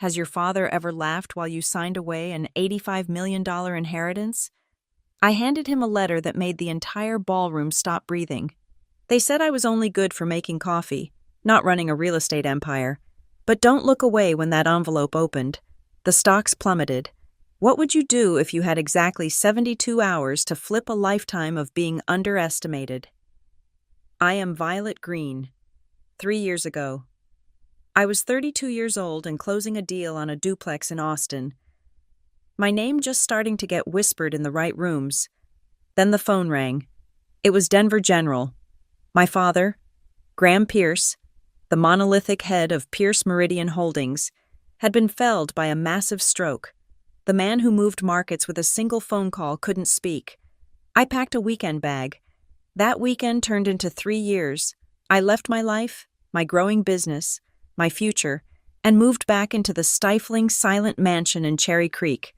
Has your father ever laughed while you signed away an $85 million inheritance? I handed him a letter that made the entire ballroom stop breathing. They said I was only good for making coffee, not running a real estate empire. But don't look away when that envelope opened. The stocks plummeted. What would you do if you had exactly 72 hours to flip a lifetime of being underestimated? I am Violet Green. 3 years ago. I was 32 years old and closing a deal on a duplex in Austin. My name just starting to get whispered in the right rooms. Then the phone rang. It was Denver General. My father, Graham Pierce, the monolithic head of Pierce Meridian Holdings, had been felled by a massive stroke. The man who moved markets with a single phone call couldn't speak. I packed a weekend bag. That weekend turned into 3 years. I left my life, my growing business, my future, and moved back into the stifling, silent mansion in Cherry Creek.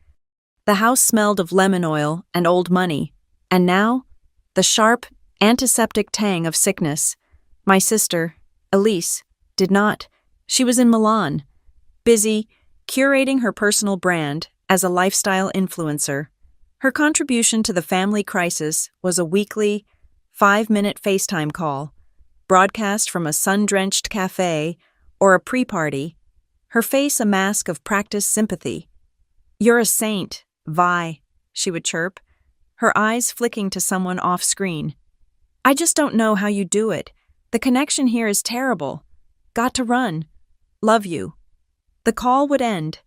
The house smelled of lemon oil and old money, and now, the sharp, antiseptic tang of sickness. My sister, Elise, did not. She was in Milan, busy, curating her personal brand as a lifestyle influencer. Her contribution to the family crisis was a weekly, 5-minute FaceTime call, broadcast from a sun-drenched cafe or a pre-party, her face a mask of practiced sympathy. "You're a saint, Vi," she would chirp, her eyes flicking to someone off-screen. "I just don't know how you do it. The connection here is terrible. Got to run. Love you." The call would end,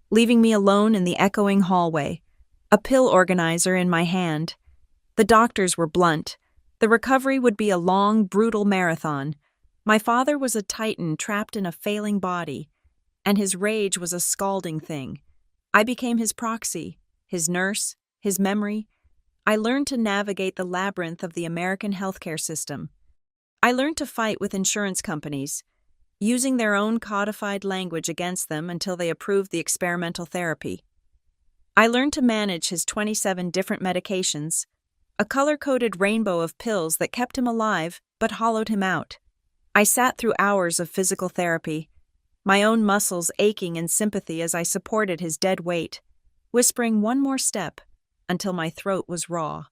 leaving me alone in the echoing hallway, a pill organizer in my hand. The doctors were blunt. The recovery would be a long, brutal marathon. My father was a titan trapped in a failing body, and his rage was a scalding thing. I became his proxy, his nurse, his memory. I learned to navigate the labyrinth of the American healthcare system. I learned to fight with insurance companies, using their own codified language against them until they approved the experimental therapy. I learned to manage his 27 different medications, a color-coded rainbow of pills that kept him alive but hollowed him out. I sat through hours of physical therapy, my own muscles aching in sympathy as I supported his dead weight, whispering one more step until my throat was raw.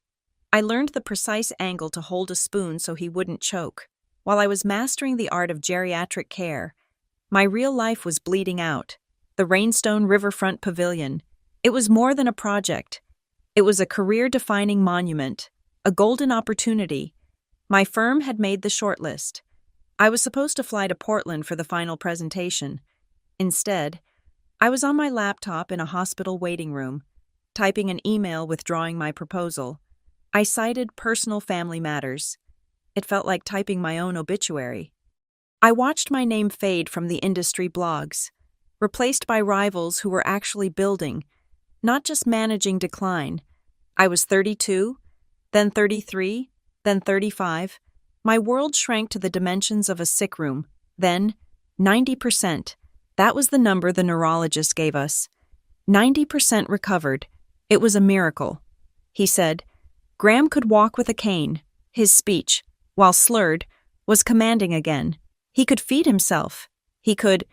I learned the precise angle to hold a spoon so he wouldn't choke. While I was mastering the art of geriatric care, my real life was bleeding out. The Rainstone Riverfront Pavilion. It was more than a project. It was a career-defining monument, a golden opportunity. My firm had made the shortlist. I was supposed to fly to Portland for the final presentation. Instead, I was on my laptop in a hospital waiting room, typing an email withdrawing my proposal. I cited personal family matters. It felt like typing my own obituary. I watched my name fade from the industry blogs, replaced by rivals who were actually building, not just managing decline. I was 32, then 33, then 35. My world shrank to the dimensions of a sick room. Then, 90%. That was the number the neurologist gave us. 90% recovered. It was a miracle. He said, Graham could walk with a cane. His speech, while slurred, was commanding again. He could feed himself. He could,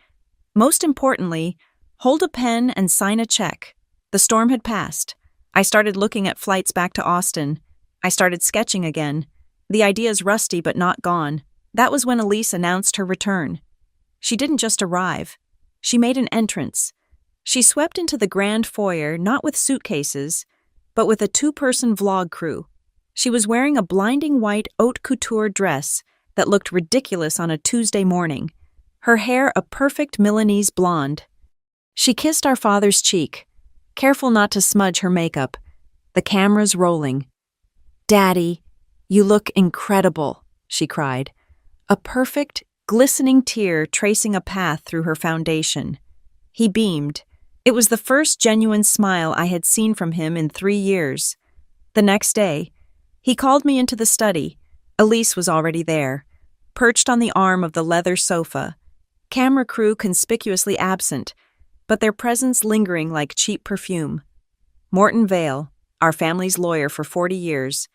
most importantly, hold a pen and sign a check. The storm had passed. I started looking at flights back to Austin. I started sketching again. The idea's rusty but not gone. That was when Elise announced her return. She didn't just arrive. She made an entrance. She swept into the grand foyer not with suitcases, but with a 2-person vlog crew. She was wearing a blinding white haute couture dress that looked ridiculous on a Tuesday morning, her hair a perfect Milanese blonde. She kissed our father's cheek, careful not to smudge her makeup, the cameras rolling. "Daddy, you look incredible," she cried, a perfect, glistening tear tracing a path through her foundation. He beamed. It was the first genuine smile I had seen from him in 3 years. The next day, he called me into the study. Elise was already there, perched on the arm of the leather sofa, camera crew conspicuously absent, but their presence lingering like cheap perfume. Morton Vale, our family's lawyer for 40 years,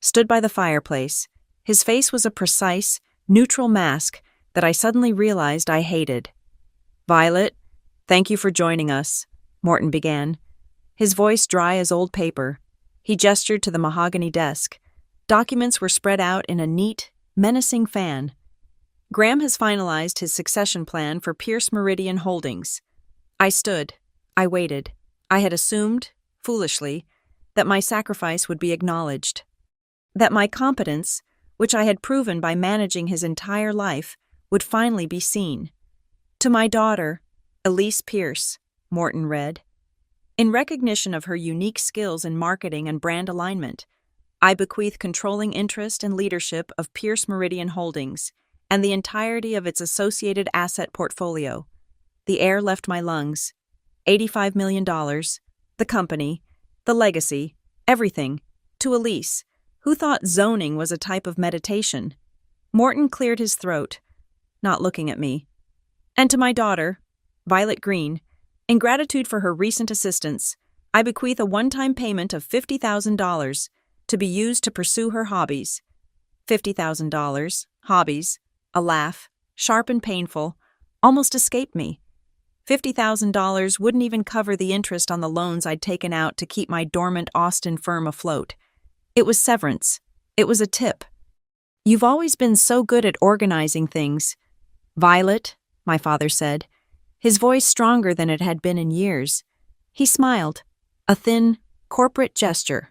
stood by the fireplace. His face was a precise, neutral mask that I suddenly realized I hated. "Violet, Thank you for joining us, Morton began, his voice dry as old paper. He gestured to the mahogany desk. Documents were spread out in a neat, menacing fan. Graham has finalized his succession plan for Pierce Meridian Holdings. I stood. I waited. I had assumed, foolishly, that my sacrifice would be acknowledged. That my competence, which I had proven by managing his entire life, would finally be seen. To my daughter, Elise Pierce, Morton read. In recognition of her unique skills in marketing and brand alignment, I bequeath controlling interest and leadership of Pierce Meridian Holdings and the entirety of its associated asset portfolio. The air left my lungs. $85 million, the company, the legacy, everything, to Elise, who thought zoning was a type of meditation. Morton cleared his throat, not looking at me. And to my daughter, Violet Green, in gratitude for her recent assistance, I bequeath a one-time payment of $50,000 to be used to pursue her hobbies. $50,000, hobbies, a laugh, sharp and painful, almost escaped me. $50,000 wouldn't even cover the interest on the loans I'd taken out to keep my dormant Austin firm afloat. It was severance. It was a tip. You've always been so good at organizing things. Violet, my father said, his voice stronger than it had been in years. He smiled, a thin, corporate gesture.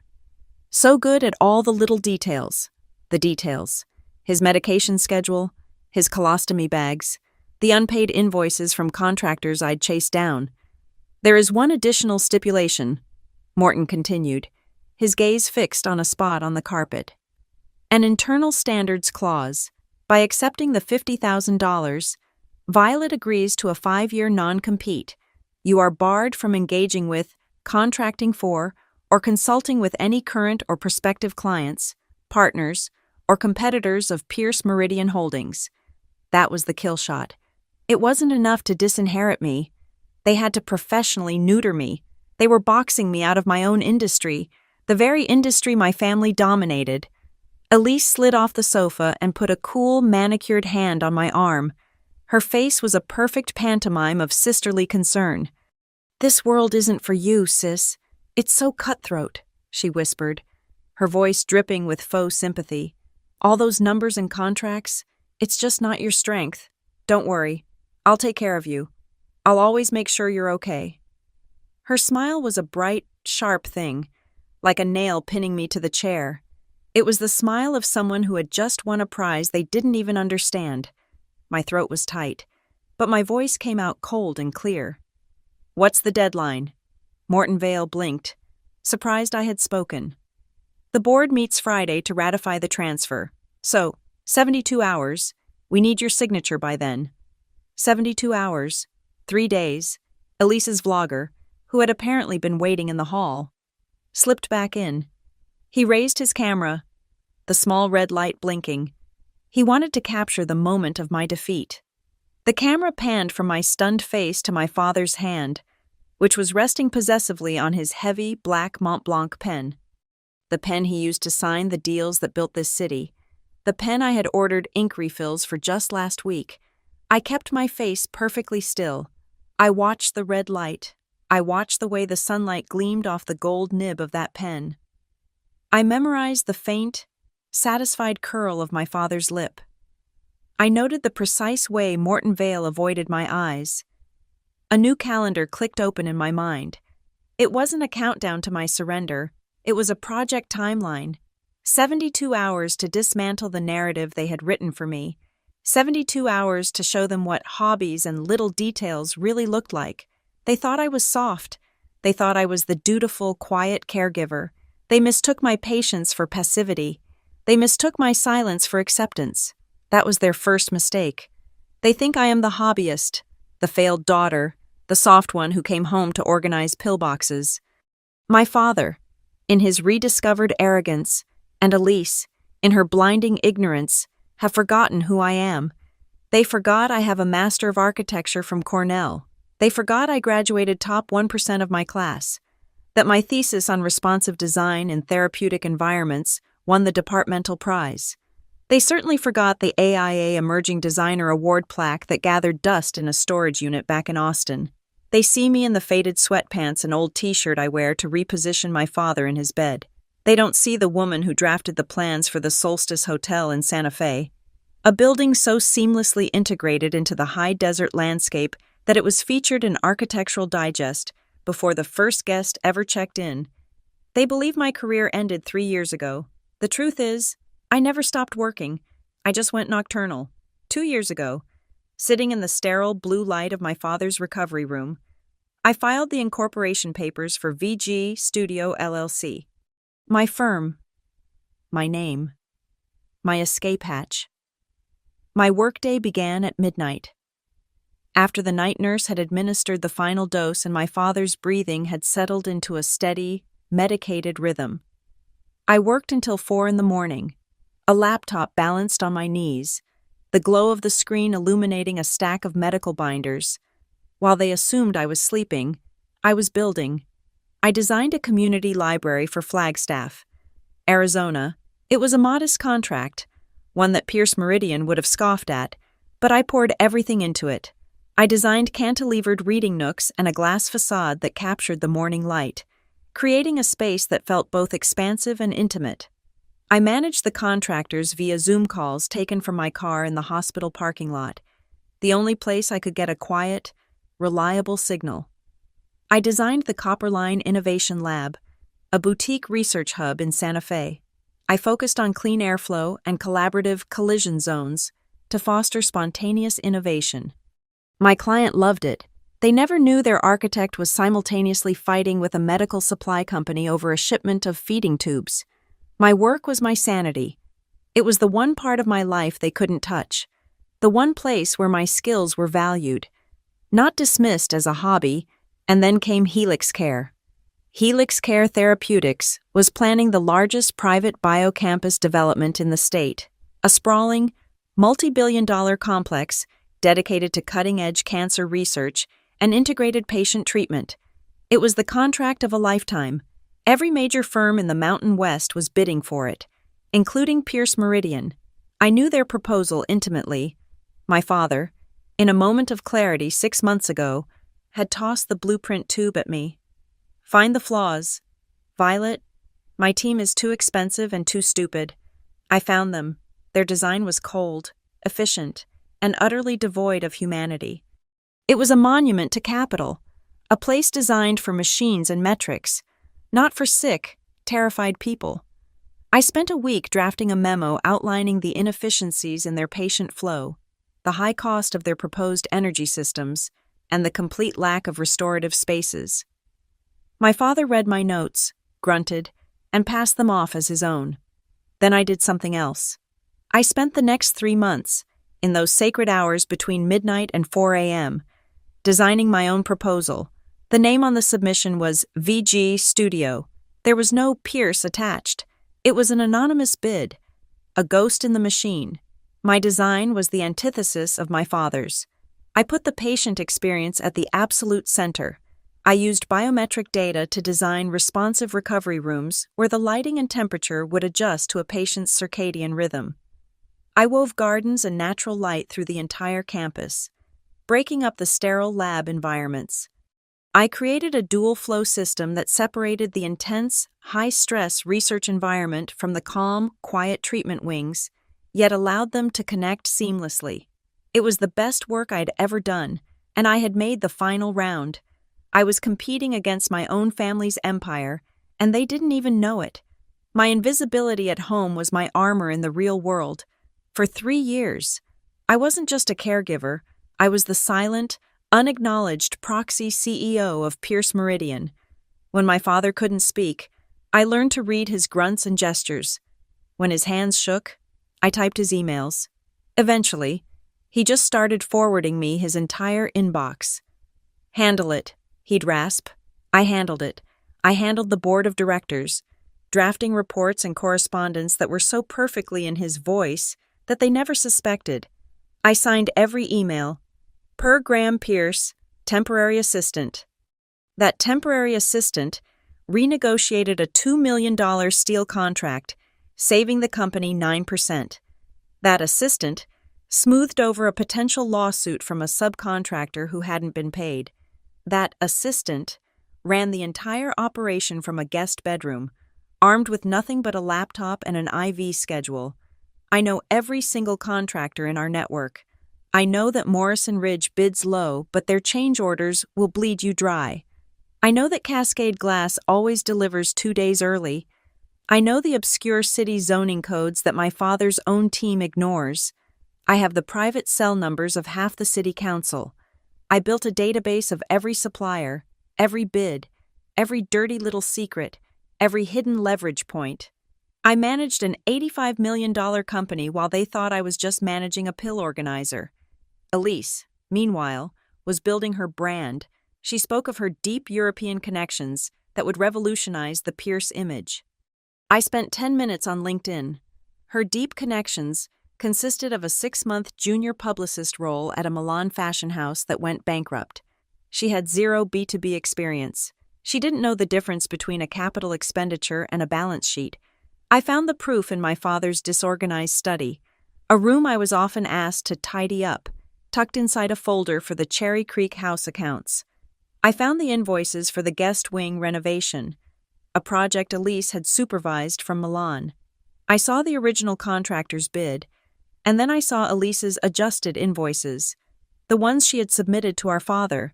So good at all the little details. The details. His medication schedule, his colostomy bags, the unpaid invoices from contractors I'd chased down. There is one additional stipulation, Morton continued, his gaze fixed on a spot on the carpet. An internal standards clause. By accepting the $50,000, Violet agrees to a 5-year non-compete. You are barred from engaging with, contracting for, or consulting with any current or prospective clients, partners, or competitors of Pierce Meridian Holdings. That was the kill shot. It wasn't enough to disinherit me. They had to professionally neuter me. They were boxing me out of my own industry, the very industry my family dominated. Elise slid off the sofa and put a cool, manicured hand on my arm. Her face was a perfect pantomime of sisterly concern. This world isn't for you, sis. It's so cutthroat, she whispered, her voice dripping with faux sympathy. All those numbers and contracts, it's just not your strength. Don't worry. I'll take care of you. I'll always make sure you're okay. Her smile was a bright, sharp thing, like a nail pinning me to the chair. It was the smile of someone who had just won a prize they didn't even understand. My throat was tight, but my voice came out cold and clear. What's the deadline? Morton Vale blinked, surprised I had spoken. The board meets Friday to ratify the transfer. So, 72 hours. We need your signature by then. 72 hours, 3 days, Elise's vlogger, who had apparently been waiting in the hall, slipped back in. He raised his camera, the small red light blinking. He wanted to capture the moment of my defeat. The camera panned from my stunned face to my father's hand, which was resting possessively on his heavy, black Mont Blanc pen. The pen he used to sign the deals that built this city. The pen I had ordered ink refills for just last week. I kept my face perfectly still. I watched the red light. I watched the way the sunlight gleamed off the gold nib of that pen. I memorized the faint, satisfied curl of my father's lip. I noted the precise way Morton Vale avoided my eyes. A new calendar clicked open in my mind. It wasn't a countdown to my surrender. It was a project timeline. 72 hours to dismantle the narrative they had written for me. 72 hours to show them what hobbies and little details really looked like. They thought I was soft. They thought I was the dutiful, quiet caregiver. They mistook my patience for passivity. They mistook my silence for acceptance. That was their first mistake. They think I am the hobbyist, the failed daughter, the soft one who came home to organize pillboxes. My father, in his rediscovered arrogance, and Elise, in her blinding ignorance, have forgotten who I am. They forgot I have a Master of Architecture from Cornell. They forgot I graduated top 1% of my class, that my thesis on responsive design in therapeutic environments won the departmental prize. They certainly forgot the AIA Emerging Designer Award plaque that gathered dust in a storage unit back in Austin. They see me in the faded sweatpants and old t-shirt I wear to reposition my father in his bed. They don't see the woman who drafted the plans for the Solstice Hotel in Santa Fe, a building so seamlessly integrated into the high desert landscape that it was featured in Architectural Digest before the first guest ever checked in. They believe my career ended 3 years ago. The truth is, I never stopped working. I just went nocturnal. 2 years ago, sitting in the sterile blue light of my father's recovery room, I filed the incorporation papers for VG Studio LLC. My firm, my name, my escape hatch. My workday began at midnight. After the night nurse had administered the final dose and my father's breathing had settled into a steady, medicated rhythm, I worked until 4 in the morning, a laptop balanced on my knees, the glow of the screen illuminating a stack of medical binders. While they assumed I was sleeping, I was building. I designed a community library for Flagstaff, Arizona. It was a modest contract, one that Pierce Meridian would have scoffed at, but I poured everything into it. I designed cantilevered reading nooks and a glass facade that captured the morning light, creating a space that felt both expansive and intimate. I managed the contractors via Zoom calls taken from my car in the hospital parking lot, the only place I could get a quiet, reliable signal. I designed the Copperline Innovation Lab, a boutique research hub in Santa Fe. I focused on clean airflow and collaborative collision zones to foster spontaneous innovation. My client loved it. They never knew their architect was simultaneously fighting with a medical supply company over a shipment of feeding tubes. My work was my sanity. It was the one part of my life they couldn't touch, the one place where my skills were valued, not dismissed as a hobby. And then came Helix Care. Helix Care Therapeutics was planning the largest private biocampus development in the state, a sprawling, multi-billion-dollar complex dedicated to cutting-edge cancer research and integrated patient treatment. It was the contract of a lifetime. Every major firm in the Mountain West was bidding for it, including Pierce Meridian. I knew their proposal intimately. My father, in a moment of clarity 6 months ago, had tossed the blueprint tube at me. Find the flaws. Violet, my team is too expensive and too stupid. I found them. Their design was cold, efficient, and utterly devoid of humanity. It was a monument to capital, a place designed for machines and metrics, not for sick, terrified people. I spent a week drafting a memo outlining the inefficiencies in their patient flow, the high cost of their proposed energy systems, and the complete lack of restorative spaces. My father read my notes, grunted, and passed them off as his own. Then I did something else. I spent the next 3 months, in those sacred hours between midnight and 4 a.m., designing my own proposal. The name on the submission was VG Studio. There was no Pierce attached. It was an anonymous bid, a ghost in the machine. My design was the antithesis of my father's. I put the patient experience at the absolute center. I used biometric data to design responsive recovery rooms where the lighting and temperature would adjust to a patient's circadian rhythm. I wove gardens and natural light through the entire campus, breaking up the sterile lab environments. I created a dual-flow system that separated the intense, high-stress research environment from the calm, quiet treatment wings, yet allowed them to connect seamlessly. It was the best work I'd ever done, and I had made the final round. I was competing against my own family's empire, and they didn't even know it. My invisibility at home was my armor in the real world. For 3 years, I wasn't just a caregiver, I was the silent, unacknowledged proxy CEO of Pierce Meridian. When my father couldn't speak, I learned to read his grunts and gestures. When his hands shook, I typed his emails. Eventually, he just started forwarding me his entire inbox. Handle it, he'd rasp. I handled it. I handled the board of directors, drafting reports and correspondence that were so perfectly in his voice that they never suspected. I signed every email. Per Graham Pierce, temporary assistant. That temporary assistant renegotiated a $2 million steel contract, saving the company 9%. That assistant smoothed over a potential lawsuit from a subcontractor who hadn't been paid. That assistant ran the entire operation from a guest bedroom, armed with nothing but a laptop and an IV schedule. I know every single contractor in our network. I know that Morrison Ridge bids low, but their change orders will bleed you dry. I know that Cascade Glass always delivers 2 days early. I know the obscure city zoning codes that my father's own team ignores. I have the private cell numbers of half the city council. I built a database of every supplier, every bid, every dirty little secret, every hidden leverage point. I managed an $85 million company while they thought I was just managing a pill organizer. Elise, meanwhile, was building her brand. She spoke of her deep European connections that would revolutionize the Pierce image. I spent 10 minutes on LinkedIn. Her deep connections consisted of a 6-month junior publicist role at a Milan fashion house that went bankrupt. She had zero B2B experience. She didn't know the difference between a capital expenditure and a balance sheet. I found the proof in my father's disorganized study, a room I was often asked to tidy up, tucked inside a folder for the Cherry Creek house accounts. I found the invoices for the guest wing renovation, a project Elise had supervised from Milan. I saw the original contractor's bid, and then I saw Elise's adjusted invoices, the ones she had submitted to our father.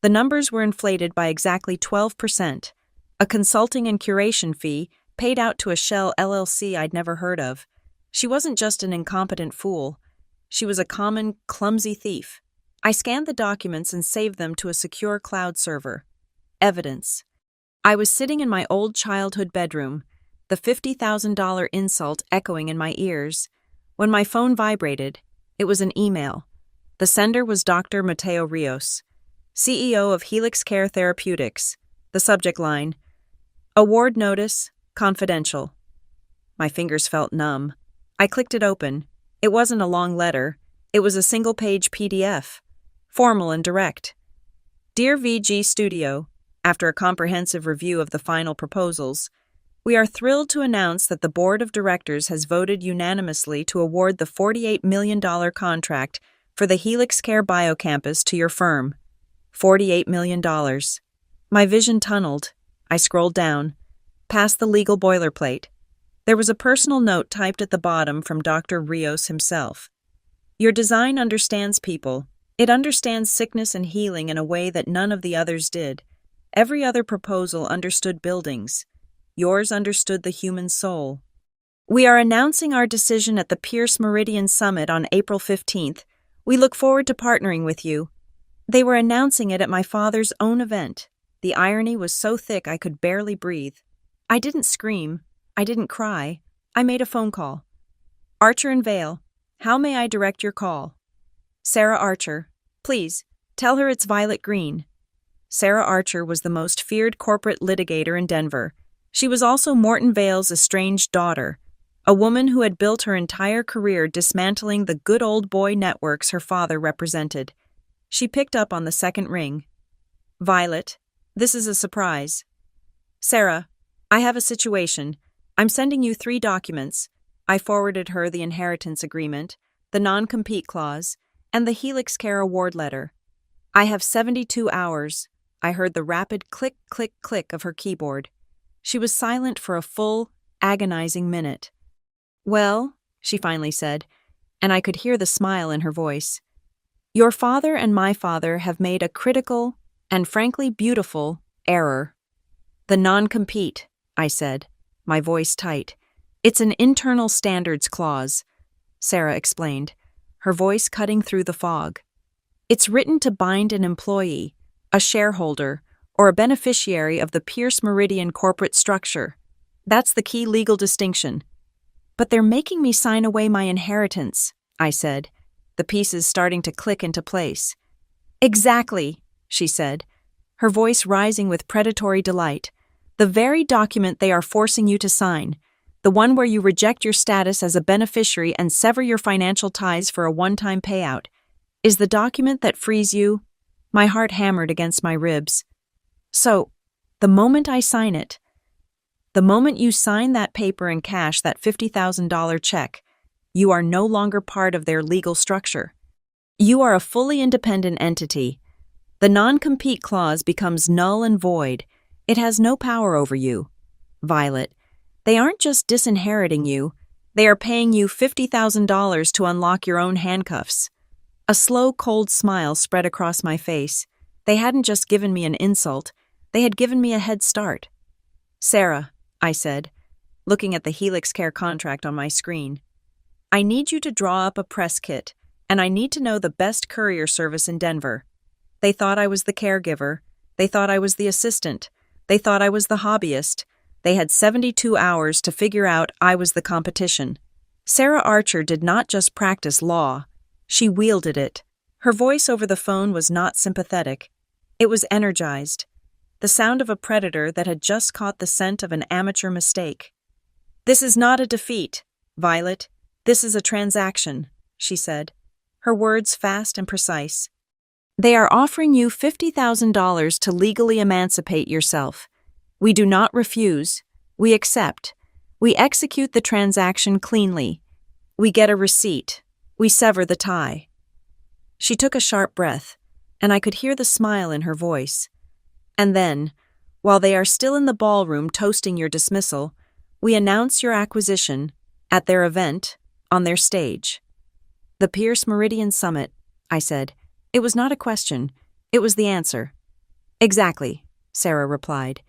The numbers were inflated by exactly 12%, a consulting and curation fee paid out to a shell LLC I'd never heard of. She wasn't just an incompetent fool. She was a common, clumsy thief. I scanned the documents and saved them to a secure cloud server. Evidence. I was sitting in my old childhood bedroom, the $50,000 insult echoing in my ears. When my phone vibrated, it was an email. The sender was Dr. Mateo Rios, CEO of Helix Care Therapeutics. The subject line, award notice, confidential. My fingers felt numb. I clicked it open. It wasn't a long letter. It was a single-page PDF, formal and direct. Dear VG Studio, after a comprehensive review of the final proposals, we are thrilled to announce that the Board of Directors has voted unanimously to award the $48 million contract for the Helix Care Biocampus to your firm. $48 million. My vision tunneled. I scrolled down, past the legal boilerplate. There was a personal note typed at the bottom from Dr. Rios himself. Your design understands people. It understands sickness and healing in a way that none of the others did. Every other proposal understood buildings. Yours understood the human soul. We are announcing our decision at the Pierce Meridian Summit on April 15th. We look forward to partnering with you. They were announcing it at my father's own event. The irony was so thick I could barely breathe. I didn't scream. I didn't cry. I made a phone call. Archer and Vale, how may I direct your call? Sarah Archer, please, tell her it's Violet Green. Sarah Archer was the most feared corporate litigator in Denver. She was also Morton Vale's estranged daughter, a woman who had built her entire career dismantling the good old boy networks her father represented. She picked up on the second ring. Violet, this is a surprise. Sarah, I have a situation. I'm sending you 3 documents. I forwarded her the inheritance agreement, the non-compete clause, and the Helix Care award letter. I have 72 hours. I heard the rapid click, click, click of her keyboard. She was silent for a full, agonizing minute. Well, she finally said, and I could hear the smile in her voice. Your father and my father have made a critical and frankly beautiful error. The non-compete, I said, my voice tight. It's an internal standards clause, Sarah explained, her voice cutting through the fog. It's written to bind an employee, a shareholder, or a beneficiary of the Pierce Meridian corporate structure. That's the key legal distinction. But they're making me sign away my inheritance, I said, the pieces starting to click into place. Exactly, she said, her voice rising with predatory delight. The very document they are forcing you to sign, the one where you reject your status as a beneficiary and sever your financial ties for a one-time payout, is the document that frees you. My heart hammered against my ribs. So, the moment I sign it, the moment you sign that paper and cash that $50,000 check, you are no longer part of their legal structure. You are a fully independent entity, The non-compete clause becomes null and void. It has no power over you. Violet, they aren't just disinheriting you, they are paying you $50,000 to unlock your own handcuffs. A slow, cold smile spread across my face. They hadn't just given me an insult, they had given me a head start. Sarah, I said, looking at the Helix Care contract on my screen, I need you to draw up a press kit, and I need to know the best courier service in Denver. They thought I was the caregiver. They thought I was the assistant. They thought I was the hobbyist. They had 72 hours to figure out I was the competition. Sarah Archer did not just practice law. She wielded it. Her voice over the phone was not sympathetic. It was energized. The sound of a predator that had just caught the scent of an amateur mistake. This is not a defeat, Violet. This is a transaction, she said, her words fast and precise. They are offering you $50,000 to legally emancipate yourself. We do not refuse. We accept. We execute the transaction cleanly. We get a receipt. We sever the tie. She took a sharp breath, and I could hear the smile in her voice. And then, while they are still in the ballroom toasting your dismissal, we announce your acquisition at their event, on their stage. The Pierce Meridian Summit, I said. It was not a question. It was the answer. Exactly, Sarah replied.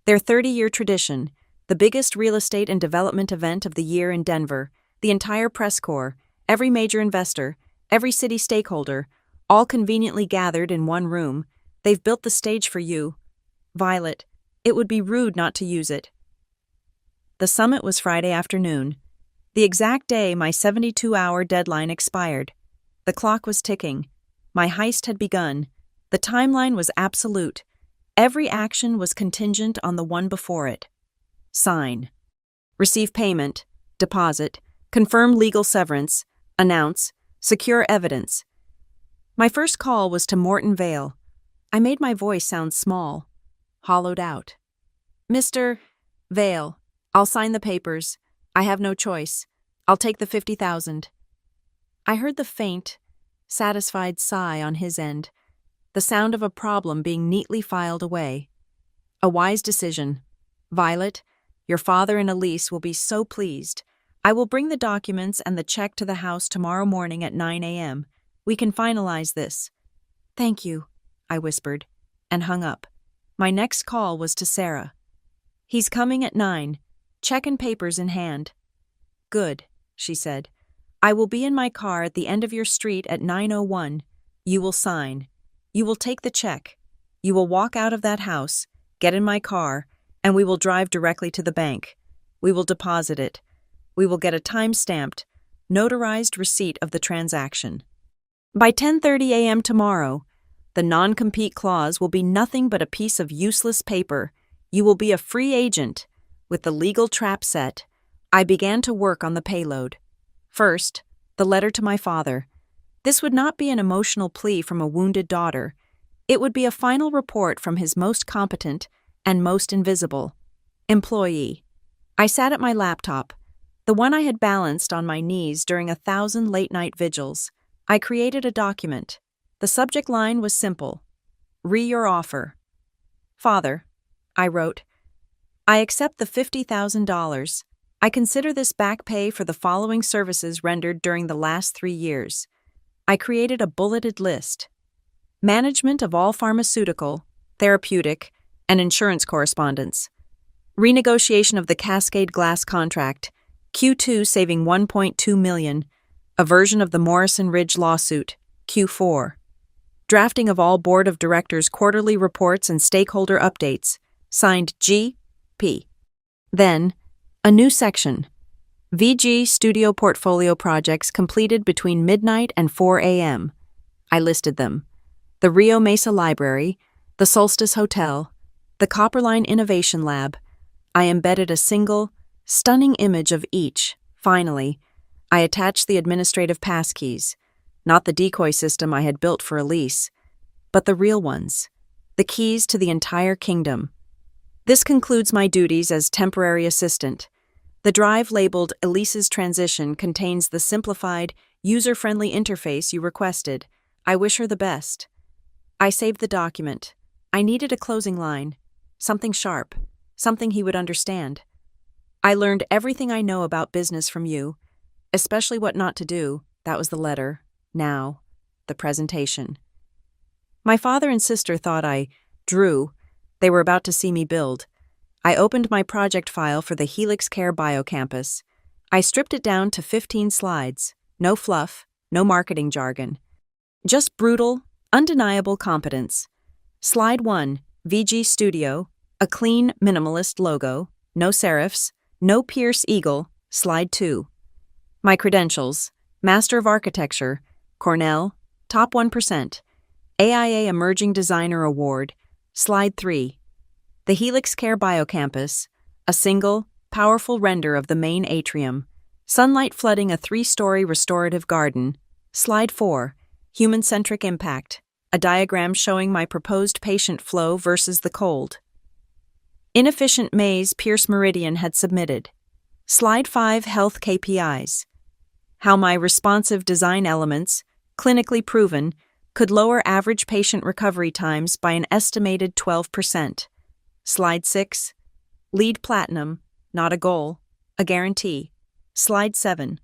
Their 30-year tradition, the biggest real estate and development event of the year in Denver, the entire press corps, every major investor, every city stakeholder, all conveniently gathered in one room. They've built the stage for you. Violet, it would be rude not to use it. The summit was Friday afternoon, the exact day my 72-hour deadline expired. The clock was ticking. My heist had begun. The timeline was absolute. Every action was contingent on the one before it. Sign. Receive payment. Deposit. Confirm legal severance. Announce. Secure evidence. My first call was to Morton Vale. I made my voice sound small, hollowed out. Mr. Vale, I'll sign the papers. I have no choice. I'll take the $50,000. I heard the faint, satisfied sigh on his end, the sound of a problem being neatly filed away. A wise decision. Violet, your father and Elise will be so pleased. I will bring the documents and the check to the house tomorrow morning at 9 a.m. We can finalize this. Thank you, I whispered, and hung up. My next call was to Sarah. He's coming at 9, check and papers in hand. Good, she said. I will be in my car at the end of your street at 9:01. You will sign. You will take the check. You will walk out of that house, get in my car, and we will drive directly to the bank. We will deposit it. We will get a time-stamped, notarized receipt of the transaction. By 10:30 a.m. tomorrow, the non-compete clause will be nothing but a piece of useless paper. You will be a free agent. With the legal trap set, I began to work on the payload. First, the letter to my father. This would not be an emotional plea from a wounded daughter. It would be a final report from his most competent and most invisible employee. I sat at my laptop, the one I had balanced on my knees during 1,000 late-night vigils. I created a document. The subject line was simple. Re your offer. Father, I wrote, I accept the $50,000. I consider this back pay for the following services rendered during the last 3 years. I created a bulleted list. Management of all pharmaceutical, therapeutic, and insurance correspondence. Renegotiation of the Cascade Glass contract, Q2 saving $1.2 million. A version of the Morrison Ridge lawsuit, Q4. Drafting of all Board of Directors quarterly reports and stakeholder updates, signed G.P. Then, a new section. VG Studio Portfolio projects completed between midnight and 4 a.m. I listed them. The Rio Mesa Library, the Solstice Hotel, the Copperline Innovation Lab. I embedded a single, stunning image of each. Finally, I attached the administrative passkeys, not the decoy system I had built for Elise, but the real ones, the keys to the entire kingdom. This concludes my duties as temporary assistant. The drive labeled Elise's Transition contains the simplified, user-friendly interface you requested. I wish her the best. I saved the document. I needed a closing line, something sharp, something he would understand. I learned everything I know about business from you, especially what not to do. That was the letter. Now, the presentation. My father and sister thought I drew. They were about to see me build. I opened my project file for the Helix Care Biocampus. I stripped it down to 15 slides. No fluff, no marketing jargon. Just brutal, undeniable competence. Slide 1, VG Studio, a clean, minimalist logo, no serifs, no Pierce Eagle. Slide 2. My credentials: Master of Architecture, Cornell, top 1%, AIA Emerging Designer Award. Slide 3. The Helix Care Biocampus, a single, powerful render of the main atrium, sunlight flooding a 3-story restorative garden. Slide 4. Human-centric impact, a diagram showing my proposed patient flow versus the cold. Inefficient maze Pierce Meridian had submitted. Slide 5. Health KPIs. How my responsive design elements, clinically proven, could lower average patient recovery times by an estimated 12%. Slide 6. LEED Platinum, not a goal, a guarantee. Slide 7.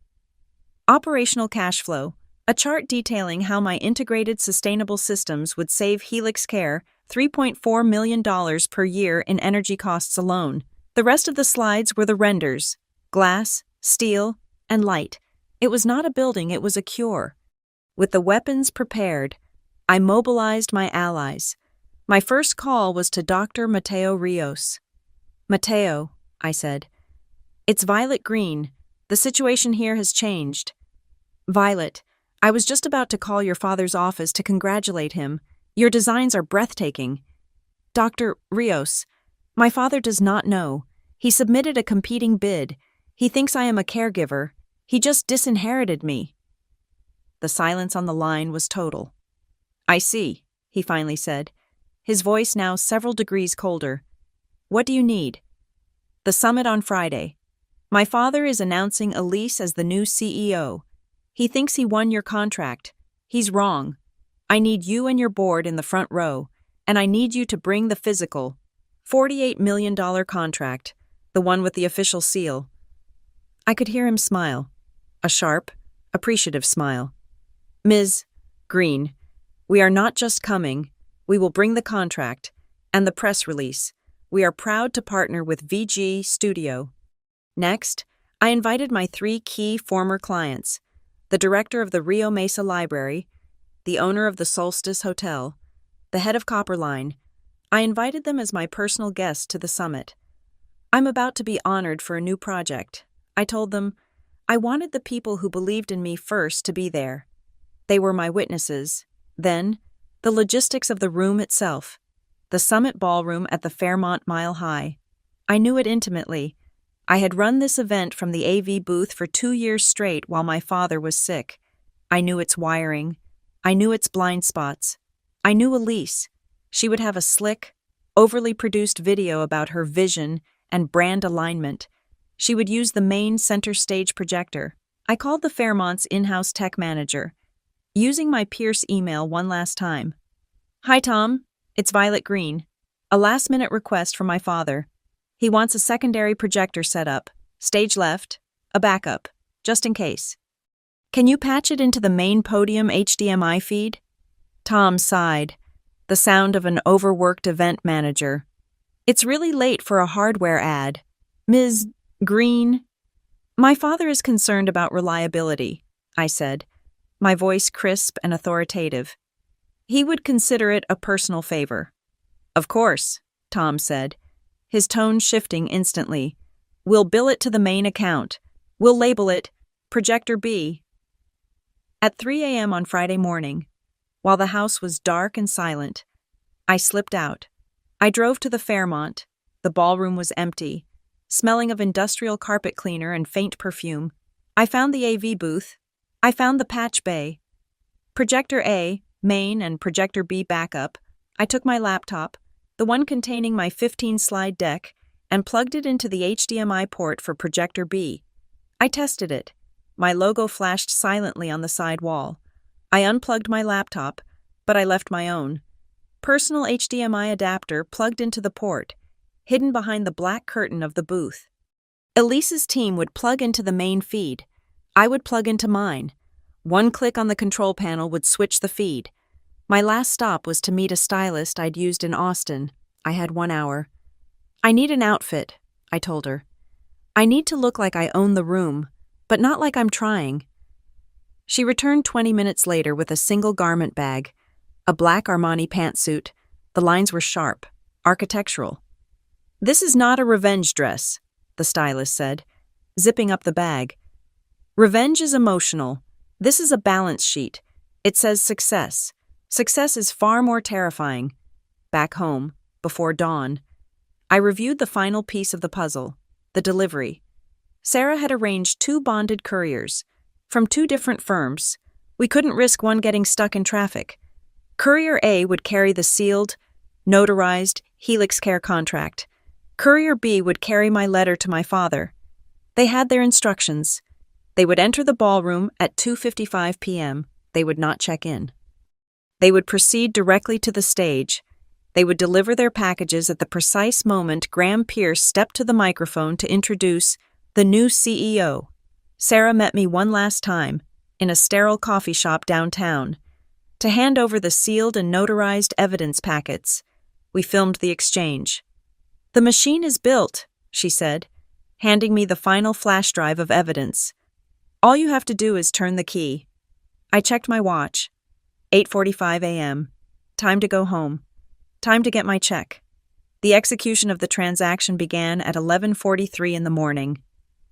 Operational cash flow, a chart detailing how my integrated sustainable systems would save Helix Care $3.4 million per year in energy costs alone. The rest of the slides were the renders: glass, steel, and light. It was not a building, it was a cure. With the weapons prepared, I mobilized my allies. My first call was to Dr. Mateo Rios. "Mateo," I said, "it's Violet Green. The situation here has changed." "Violet, I was just about to call your father's office to congratulate him. Your designs are breathtaking." "Dr. Rios, my father does not know. He submitted a competing bid. He thinks I am a caregiver. He just disinherited me." The silence on the line was total. "I see," he finally said, his voice now several degrees colder. "What do you need?" "The summit on Friday. My father is announcing Elise as the new CEO. He thinks he won your contract. He's wrong. I need you and your board in the front row, and I need you to bring the physical, $48 million contract, the one with the official seal." I could hear him smile, a sharp, appreciative smile. "Ms. Green, we are not just coming. We will bring the contract and the press release. We are proud to partner with VG Studio." Next, I invited my 3 key former clients: the director of the Rio Mesa Library, the owner of the Solstice Hotel, the head of Copperline. I invited them as my personal guests to the summit. "I'm about to be honored for a new project." I told them I wanted the people who believed in me first to be there. They were my witnesses. Then, the logistics of the room itself. The summit ballroom at the Fairmont Mile High. I knew it intimately. I had run this event from the AV booth for 2 years straight while my father was sick. I knew its wiring. I knew its blind spots. I knew Elise. She would have a slick, overly produced video about her vision and brand alignment. She would use the main center stage projector. I called the Fairmont's in-house tech manager, using my Pierce email one last time. "Hi, Tom. It's Violet Green. A last-minute request from my father. He wants a secondary projector set up, stage left, a backup, just in case. Can you patch it into the main podium HDMI feed?" Tom sighed, the sound of an overworked event manager. "It's really late for a hardware ad. Ms. Green." "My father is concerned about reliability," I said, my voice crisp and authoritative. "He would consider it a personal favor." "Of course," Tom said, his tone shifting instantly. "We'll bill it to the main account. We'll label it Projector B." At 3 a.m. on Friday morning, while the house was dark and silent, I slipped out. I drove to the Fairmont. The ballroom was empty, smelling of industrial carpet cleaner and faint perfume. I found the AV booth. I found the patch bay. Projector A, main, and Projector B backup. I took my laptop, the one containing my 15-slide deck, and plugged it into the HDMI port for Projector B. I tested it. My logo flashed silently on the side wall. I unplugged my laptop, but I left my own. personal HDMI adapter plugged into the port, hidden behind the black curtain of the booth. Elise's team would plug into the main feed. I would plug into mine. One click on the control panel would switch the feed. My last stop was to meet a stylist I'd used in Austin. I had 1 hour. I need an outfit, I told her. I need to look like I own the room, but not like I'm trying. She returned 20 minutes later with a single garment bag, a black Armani pantsuit. The lines were sharp, architectural. "This is not a revenge dress," the stylist said, zipping up the bag. "Revenge is emotional. This is a balance sheet. It says success. Success is far more terrifying." Back home, before dawn, I reviewed the final piece of the puzzle, the delivery. Sarah had arranged 2 bonded couriers, from 2 different firms. We couldn't risk one getting stuck in traffic. Courier A would carry the sealed, notarized Helix Care contract. Courier B would carry my letter to my father. They had their instructions. They would enter the ballroom at 2:55 p.m. They would not check in. They would proceed directly to the stage. They would deliver their packages at the precise moment Graham Pierce stepped to the microphone to introduce the new CEO. Sarah met me one last time, in a sterile coffee shop downtown, to hand over the sealed and notarized evidence packets. We filmed the exchange. "The machine is built," she said, handing me the final flash drive of evidence. "All you have to do is turn the key." I checked my watch. 8:45 a.m. Time to go home. Time to get my check. The execution of the transaction began at 11:43 in the morning.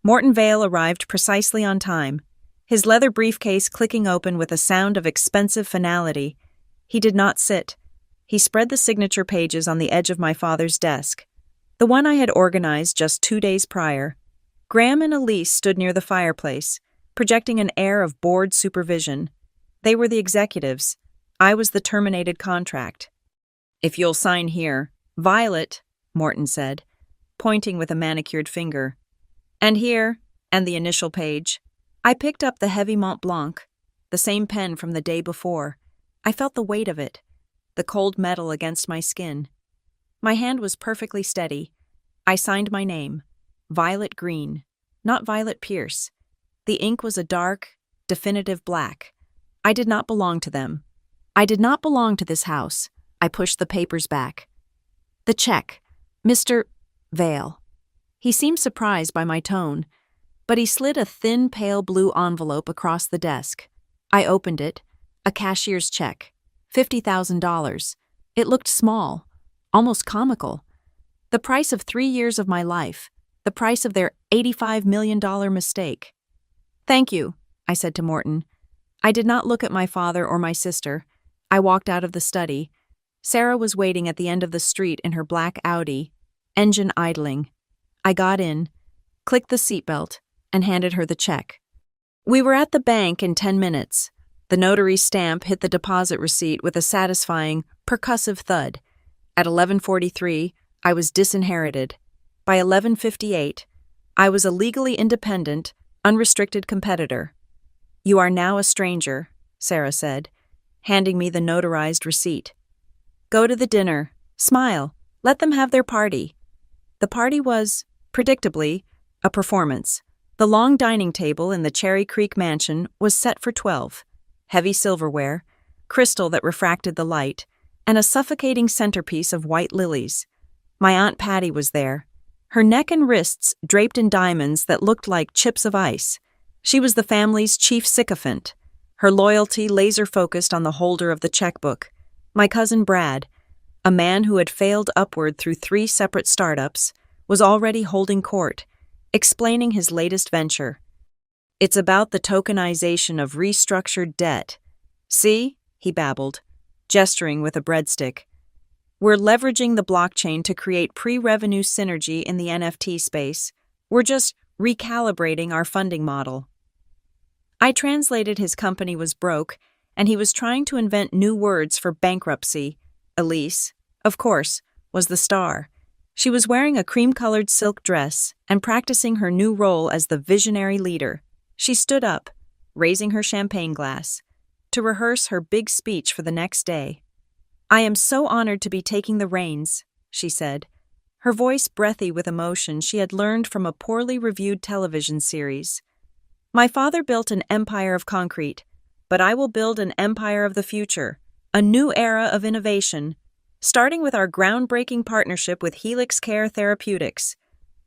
Morton Vale arrived precisely on time, his leather briefcase clicking open with a sound of expensive finality. He did not sit. He spread the signature pages on the edge of my father's desk, the one I had organized just 2 days prior. Graham and Elise stood near the fireplace, projecting an air of bored supervision. They were the executives. I was the terminated contract. "If you'll sign here, Violet," Morton said, pointing with a manicured finger. "And here," and the initial page. I picked up the heavy Mont Blanc, the same pen from the day before. I felt the weight of it, the cold metal against my skin. My hand was perfectly steady. I signed my name, Violet Green, not Violet Pierce. The ink was a dark, definitive black. I did not belong to them. I did not belong to this house. I pushed the papers back. "The check, Mr. Vale." He seemed surprised by my tone, but he slid a thin, pale blue envelope across the desk. I opened it. A cashier's check. $50,000. It looked small, almost comical. The price of 3 years of my life. The price of their $85 million mistake. "Thank you," I said to Morton. I did not look at my father or my sister. I walked out of the study. Sarah was waiting at the end of the street in her black Audi, engine idling. I got in, clicked the seatbelt, and handed her the check. We were at the bank in 10 minutes. The notary's stamp hit the deposit receipt with a satisfying, percussive thud. At 11:43, I was disinherited. By 11:58, I was a legally independent, unrestricted competitor. "You are now a stranger," Sarah said, handing me the notarized receipt. "Go to the dinner. Smile. Let them have their party." The party was, predictably, a performance. The long dining table in the Cherry Creek mansion was set for 12. Heavy silverware, crystal that refracted the light, and a suffocating centerpiece of white lilies. My Aunt Patty was there, her neck and wrists draped in diamonds that looked like chips of ice. She was the family's chief sycophant, her loyalty laser-focused on the holder of the checkbook. My cousin Brad, a man who had failed upward through 3 separate startups, was already holding court, explaining his latest venture. "It's about the tokenization of restructured debt. See?" he babbled, gesturing with a breadstick. "We're leveraging the blockchain to create pre-revenue synergy in the NFT space. We're just recalibrating our funding model." I translated his company was broke, and he was trying to invent new words for bankruptcy. Elise, of course, was the star. She was wearing a cream-colored silk dress and practicing her new role as the visionary leader. She stood up, raising her champagne glass, to rehearse her big speech for the next day. I am so honored to be taking the reins, she said, her voice breathy with emotion she had learned from a poorly reviewed television series. My father built an empire of concrete, but I will build an empire of the future, a new era of innovation, starting with our groundbreaking partnership with Helix Care Therapeutics.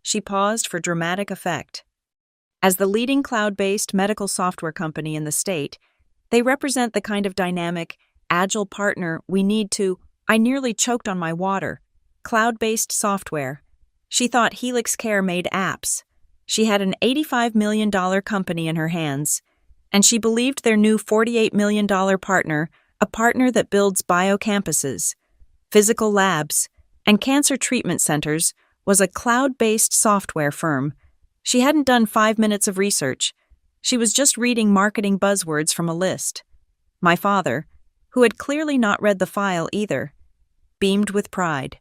She paused for dramatic effect. As the leading cloud-based medical software company in the state, they represent the kind of dynamic, agile partner we need to— I nearly choked on my water. Cloud-based software. She thought Helix Care made apps. She had an $85 million company in her hands, and she believed their new $48 million partner, a partner that builds biocampuses, physical labs, and cancer treatment centers, was a cloud-based software firm. She hadn't done 5 minutes of research. She was just reading marketing buzzwords from a list. My father, who had clearly not read the file either, beamed with pride.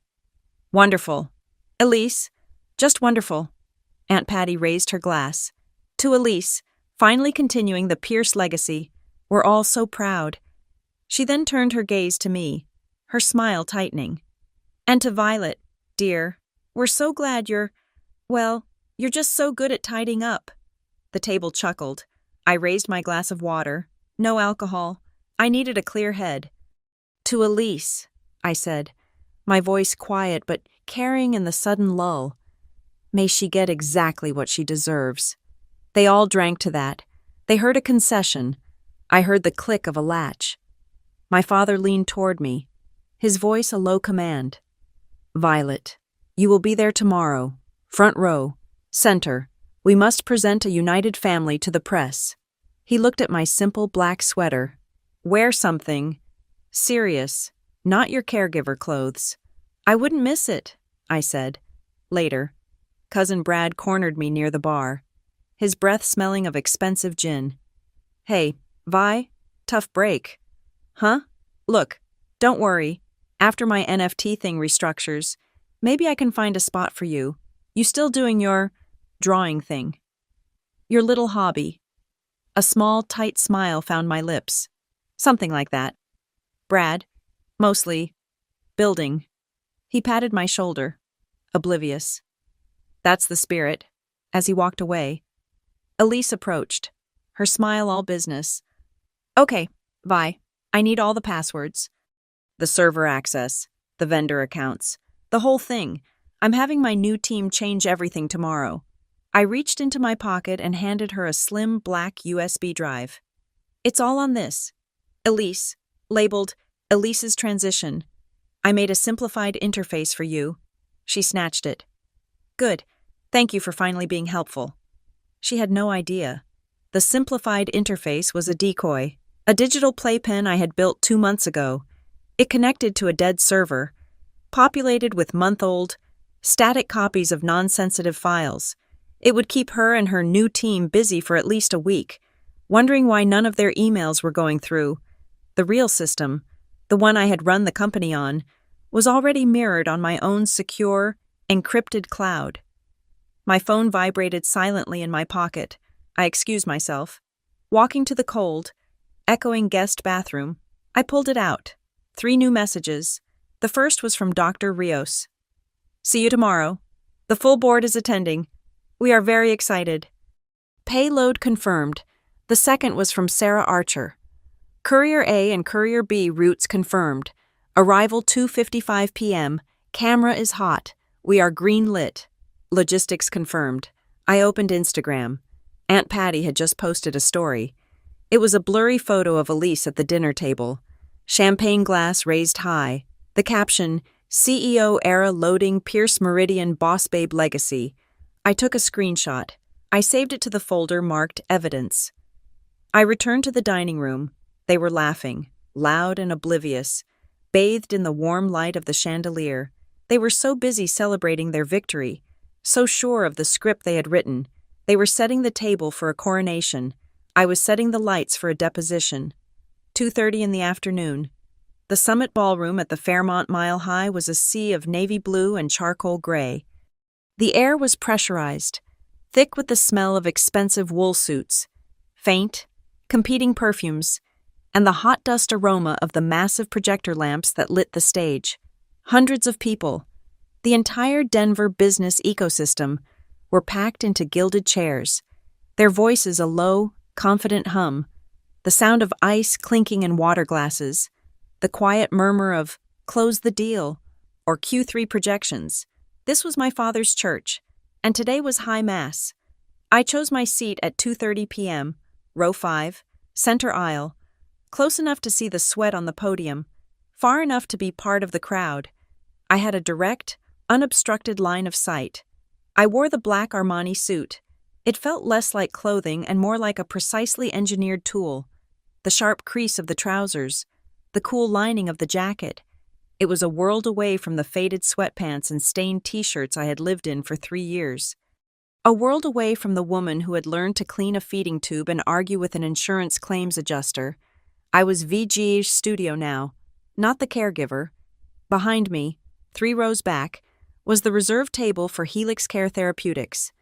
Wonderful. Elise, just wonderful. Aunt Patty raised her glass. To Elise, finally continuing the Pierce legacy. We're all so proud. She then turned her gaze to me, her smile tightening. And to Violet, dear, we're so glad you're just so good at tidying up. The table chuckled. I raised my glass of water. No alcohol. I needed a clear head. To Elise, I said, my voice quiet but carrying in the sudden lull. May she get exactly what she deserves. They all drank to that. They heard a concession. I heard the click of a latch. My father leaned toward me, his voice a low command. Violet, you will be there tomorrow. Front row. Center. We must present a united family to the press. He looked at my simple black sweater. Wear something serious, not your caregiver clothes. I wouldn't miss it, I said. Later. Cousin Brad cornered me near the bar, his breath smelling of expensive gin. Hey, Vi, tough break. Huh? Look, don't worry. After my NFT thing restructures, maybe I can find a spot for you. You still doing your drawing thing? Your little hobby. A small, tight smile found my lips. Something like that. Brad, mostly, building. He patted my shoulder, oblivious. That's the spirit. As he walked away, Elise approached, her smile all business. Okay, Vi, I need all the passwords. The server access, the vendor accounts, the whole thing. I'm having my new team change everything tomorrow. I reached into my pocket and handed her a slim black USB drive. It's all on this. Elise, labeled Elise's Transition. I made a simplified interface for you. She snatched it. Good. Thank you for finally being helpful. She had no idea. The simplified interface was a decoy, a digital playpen I had built 2 months ago. It connected to a dead server, populated with month-old, static copies of non-sensitive files. It would keep her and her new team busy for at least a week, wondering why none of their emails were going through. The real system, the one I had run the company on, was already mirrored on my own secure, encrypted cloud. My phone vibrated silently in my pocket. I excused myself. Walking to the cold, echoing guest bathroom, I pulled it out. 3 new messages. The first was from Dr. Rios. See you tomorrow. The full board is attending. We are very excited. Payload confirmed. The second was from Sarah Archer. Courier A and Courier B routes confirmed. Arrival 2:55 p.m. Camera is hot. We are green lit. Logistics confirmed. I opened Instagram. Aunt Patty had just posted a story. It was a blurry photo of Elise at the dinner table. Champagne glass raised high. The caption, CEO era loading Pierce Meridian Boss Babe Legacy. I took a screenshot. I saved it to the folder marked Evidence. I returned to the dining room. They were laughing, loud and oblivious, bathed in the warm light of the chandelier. They were so busy celebrating their victory, so sure of the script they had written. They were setting the table for a coronation. I was setting the lights for a deposition. 2:30 in the afternoon. The summit ballroom at the Fairmont Mile High was a sea of navy blue and charcoal gray. The air was pressurized, thick with the smell of expensive wool suits, faint, competing perfumes, and the hot dust aroma of the massive projector lamps that lit the stage. Hundreds of people, the entire Denver business ecosystem, were packed into gilded chairs, their voices a low, confident hum, the sound of ice clinking in water glasses, the quiet murmur of "close the deal" or Q3 projections. This was my father's church, and today was High Mass. I chose my seat at 2:30 p.m., row 5, center aisle, close enough to see the sweat on the podium, far enough to be part of the crowd. I had a direct, unobstructed line of sight. I wore the black Armani suit. It felt less like clothing and more like a precisely engineered tool. The sharp crease of the trousers, the cool lining of the jacket. It was a world away from the faded sweatpants and stained t-shirts I had lived in for 3 years. A world away from the woman who had learned to clean a feeding tube and argue with an insurance claims adjuster. I was VG's studio now, not the caregiver. Behind me, 3 rows back, was the reserved table for Helix Care Therapeutics.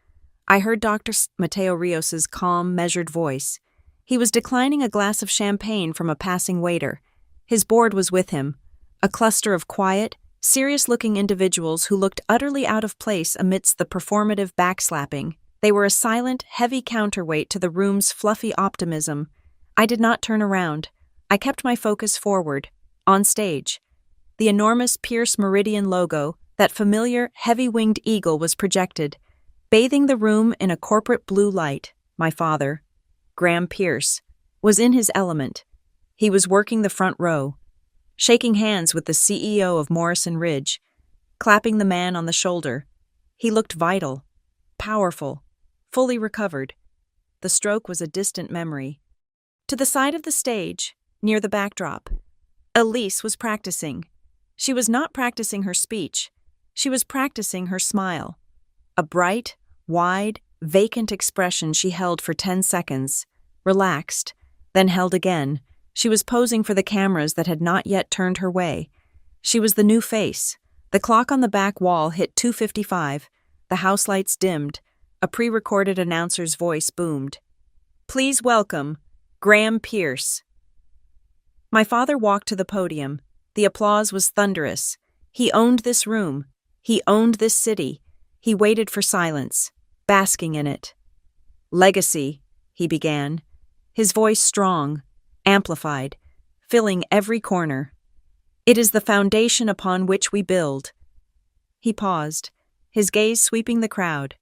I heard Dr. Mateo Rios's calm, measured voice. He was declining a glass of champagne from a passing waiter. His board was with him, a cluster of quiet, serious-looking individuals who looked utterly out of place amidst the performative backslapping. They were a silent, heavy counterweight to the room's fluffy optimism. I did not turn around. I kept my focus forward, on stage. The enormous Pierce Meridian logo, that familiar, heavy-winged eagle, was projected, bathing the room in a corporate blue light. My father, Graham Pierce, was in his element. He was working the front row, shaking hands with the CEO of Morrison Ridge, clapping the man on the shoulder. He looked vital, powerful, fully recovered. The stroke was a distant memory. To the side of the stage, near the backdrop, Elise was practicing. She was not practicing her speech. She was practicing her smile. A bright, wide, vacant expression she held for 10 seconds, relaxed, then held again. She was posing for the cameras that had not yet turned her way. She was the new face. The clock on the back wall hit 2:55. The house lights dimmed. A pre-recorded announcer's voice boomed. "Please welcome Graham Pierce." My father walked to the podium. The applause was thunderous. He owned this room. He owned this city. He waited for silence, basking in it. "Legacy," he began, his voice strong, amplified, filling every corner. "It is the foundation upon which we build." He paused, his gaze sweeping the crowd.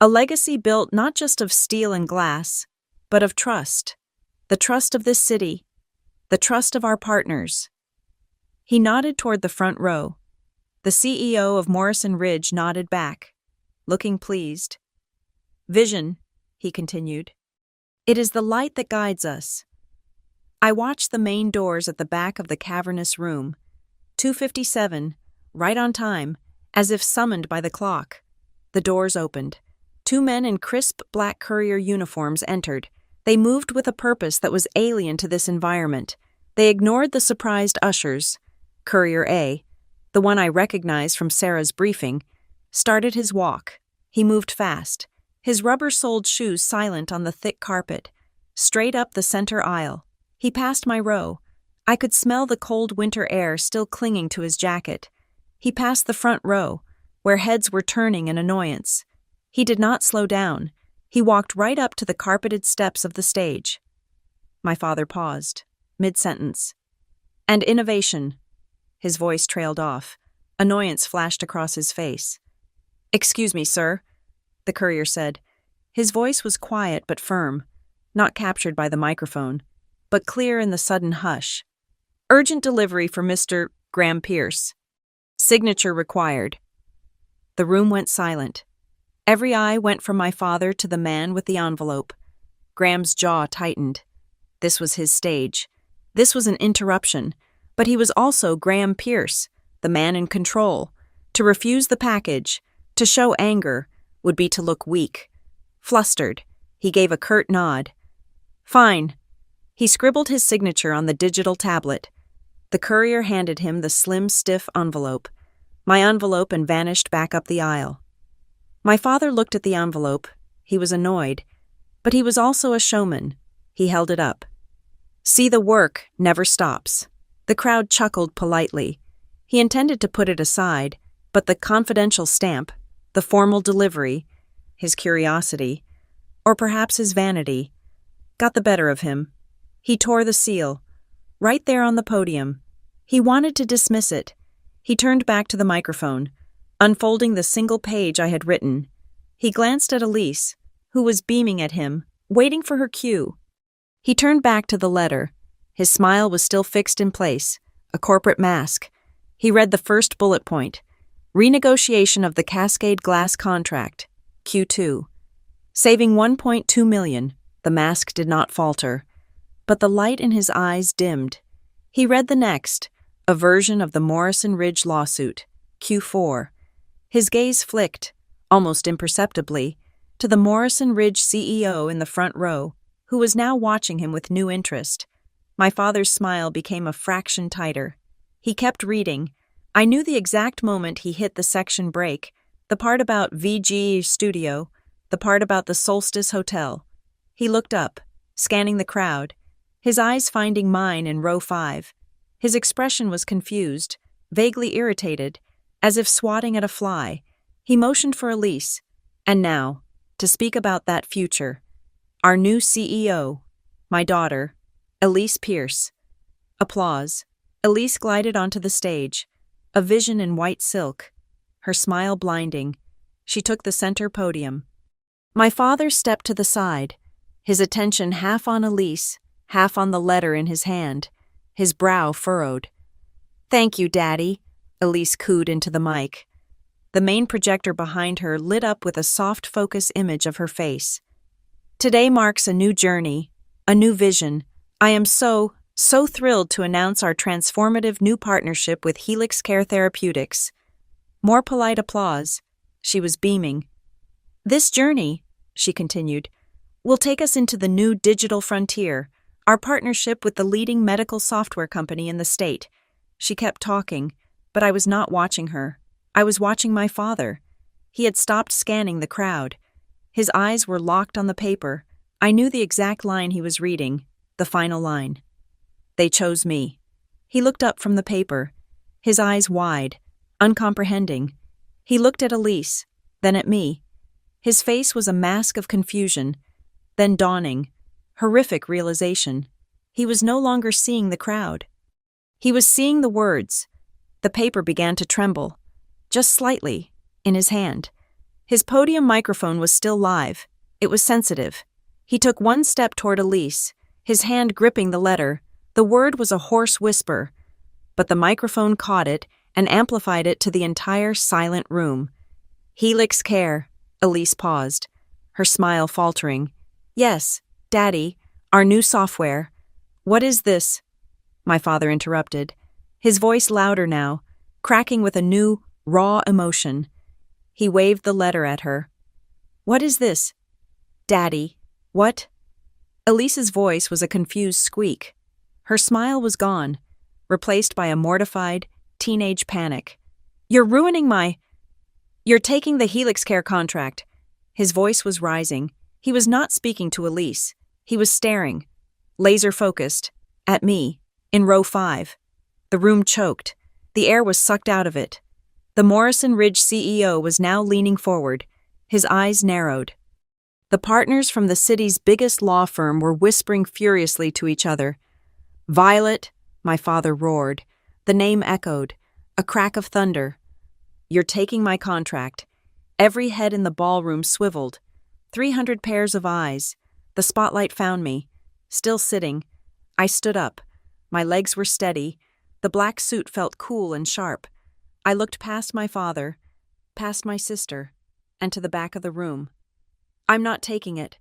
"A legacy built not just of steel and glass, but of trust. The trust of this city, the trust of our partners." He nodded toward the front row. The CEO of Morrison Ridge nodded back, looking pleased. "Vision," he continued. "It is the light that guides us." I watched the main doors at the back of the cavernous room. 2:57, right on time, as if summoned by the clock. The doors opened. 2 men in crisp black courier uniforms entered. They moved with a purpose that was alien to this environment. They ignored the surprised ushers. Courier A, the one I recognized from Sarah's briefing, started his walk. He moved fast, his rubber-soled shoes silent on the thick carpet, straight up the center aisle. He passed my row. I could smell the cold winter air still clinging to his jacket. He passed the front row, where heads were turning in annoyance. He did not slow down. He walked right up to the carpeted steps of the stage. My father paused, mid-sentence. "And innovation." His voice trailed off. Annoyance flashed across his face. "Excuse me, sir," the courier said. His voice was quiet but firm, not captured by the microphone, but clear in the sudden hush. "Urgent delivery for Mr. Graham Pierce. Signature required." The room went silent. Every eye went from my father to the man with the envelope. Graham's jaw tightened. This was his stage. This was an interruption, but he was also Graham Pierce, the man in control. To refuse the package, to show anger, would be to look weak. Flustered, he gave a curt nod. "Fine." He scribbled his signature on the digital tablet. The courier handed him the slim, stiff envelope. My envelope and vanished back up the aisle. My father looked at the envelope. He was annoyed, but he was also a showman. He held it up. See, the work never stops. The crowd chuckled politely. He intended to put it aside, but the confidential stamp, the formal delivery, his curiosity, or perhaps his vanity, got the better of him. He tore the seal, right there on the podium. He wanted to dismiss it. He turned back to the microphone, unfolding the single page I had written. He glanced at Elise, who was beaming at him, waiting for her cue. He turned back to the letter. His smile was still fixed in place, a corporate mask. He read the first bullet point. Renegotiation of the Cascade Glass contract, Q2. Saving $1.2 million, the mask did not falter. But the light in his eyes dimmed. He read the next, a version of the Morrison Ridge lawsuit, Q4. His gaze flicked, almost imperceptibly, to the Morrison Ridge CEO in the front row, who was now watching him with new interest. My father's smile became a fraction tighter. He kept reading. I knew the exact moment he hit the section break, the part about VG Studio, the part about the Solstice Hotel. He looked up, scanning the crowd, his eyes finding mine in row 5. His expression was confused, vaguely irritated, as if swatting at a fly. He motioned for Elise. And now, to speak about that future. Our new CEO, my daughter, Elise Pierce. Applause. Elise glided onto the stage, a vision in white silk, her smile blinding. She took the center podium. My father stepped to the side, his attention half on Elise, half on the letter in his hand, his brow furrowed. "Thank you, Daddy," Elise cooed into the mic. The main projector behind her lit up with a soft focus image of her face. "Today marks a new journey, a new vision. I am so thrilled to announce our transformative new partnership with Helix Care Therapeutics." More polite applause. She was beaming. "This journey," she continued, "will take us into the new digital frontier, our partnership with the leading medical software company in the state." She kept talking, but I was not watching her. I was watching my father. He had stopped scanning the crowd. His eyes were locked on the paper. I knew the exact line he was reading, the final line. "They chose me." He looked up from the paper, his eyes wide, uncomprehending. He looked at Elise, then at me. His face was a mask of confusion, then dawning, horrific realization. He was no longer seeing the crowd. He was seeing the words. The paper began to tremble, just slightly, in his hand. His podium microphone was still live. It was sensitive. He took one step toward Elise, his hand gripping the letter. The word was a hoarse whisper, but the microphone caught it and amplified it to the entire silent room. "Helix Care," Elise paused, her smile faltering. "Yes, Daddy, our new software." "What is this?" My father interrupted, his voice louder now, cracking with a new, raw emotion. He waved the letter at her. "What is this? Daddy, what?" Elise's voice was a confused squeak. Her smile was gone, replaced by a mortified, teenage panic. "You're ruining You're taking the Helix Care contract." His voice was rising. He was not speaking to Elise. He was staring, laser-focused, at me, in row 5. The room choked. The air was sucked out of it. The Morrison Ridge CEO was now leaning forward, his eyes narrowed. The partners from the city's biggest law firm were whispering furiously to each other. "Violet," my father roared. The name echoed, a crack of thunder. "You're taking my contract." Every head in the ballroom swiveled. 300 pairs of eyes. The spotlight found me, still sitting. I stood up. My legs were steady. The black suit felt cool and sharp. I looked past my father, past my sister, and to the back of the room. "I'm not taking it."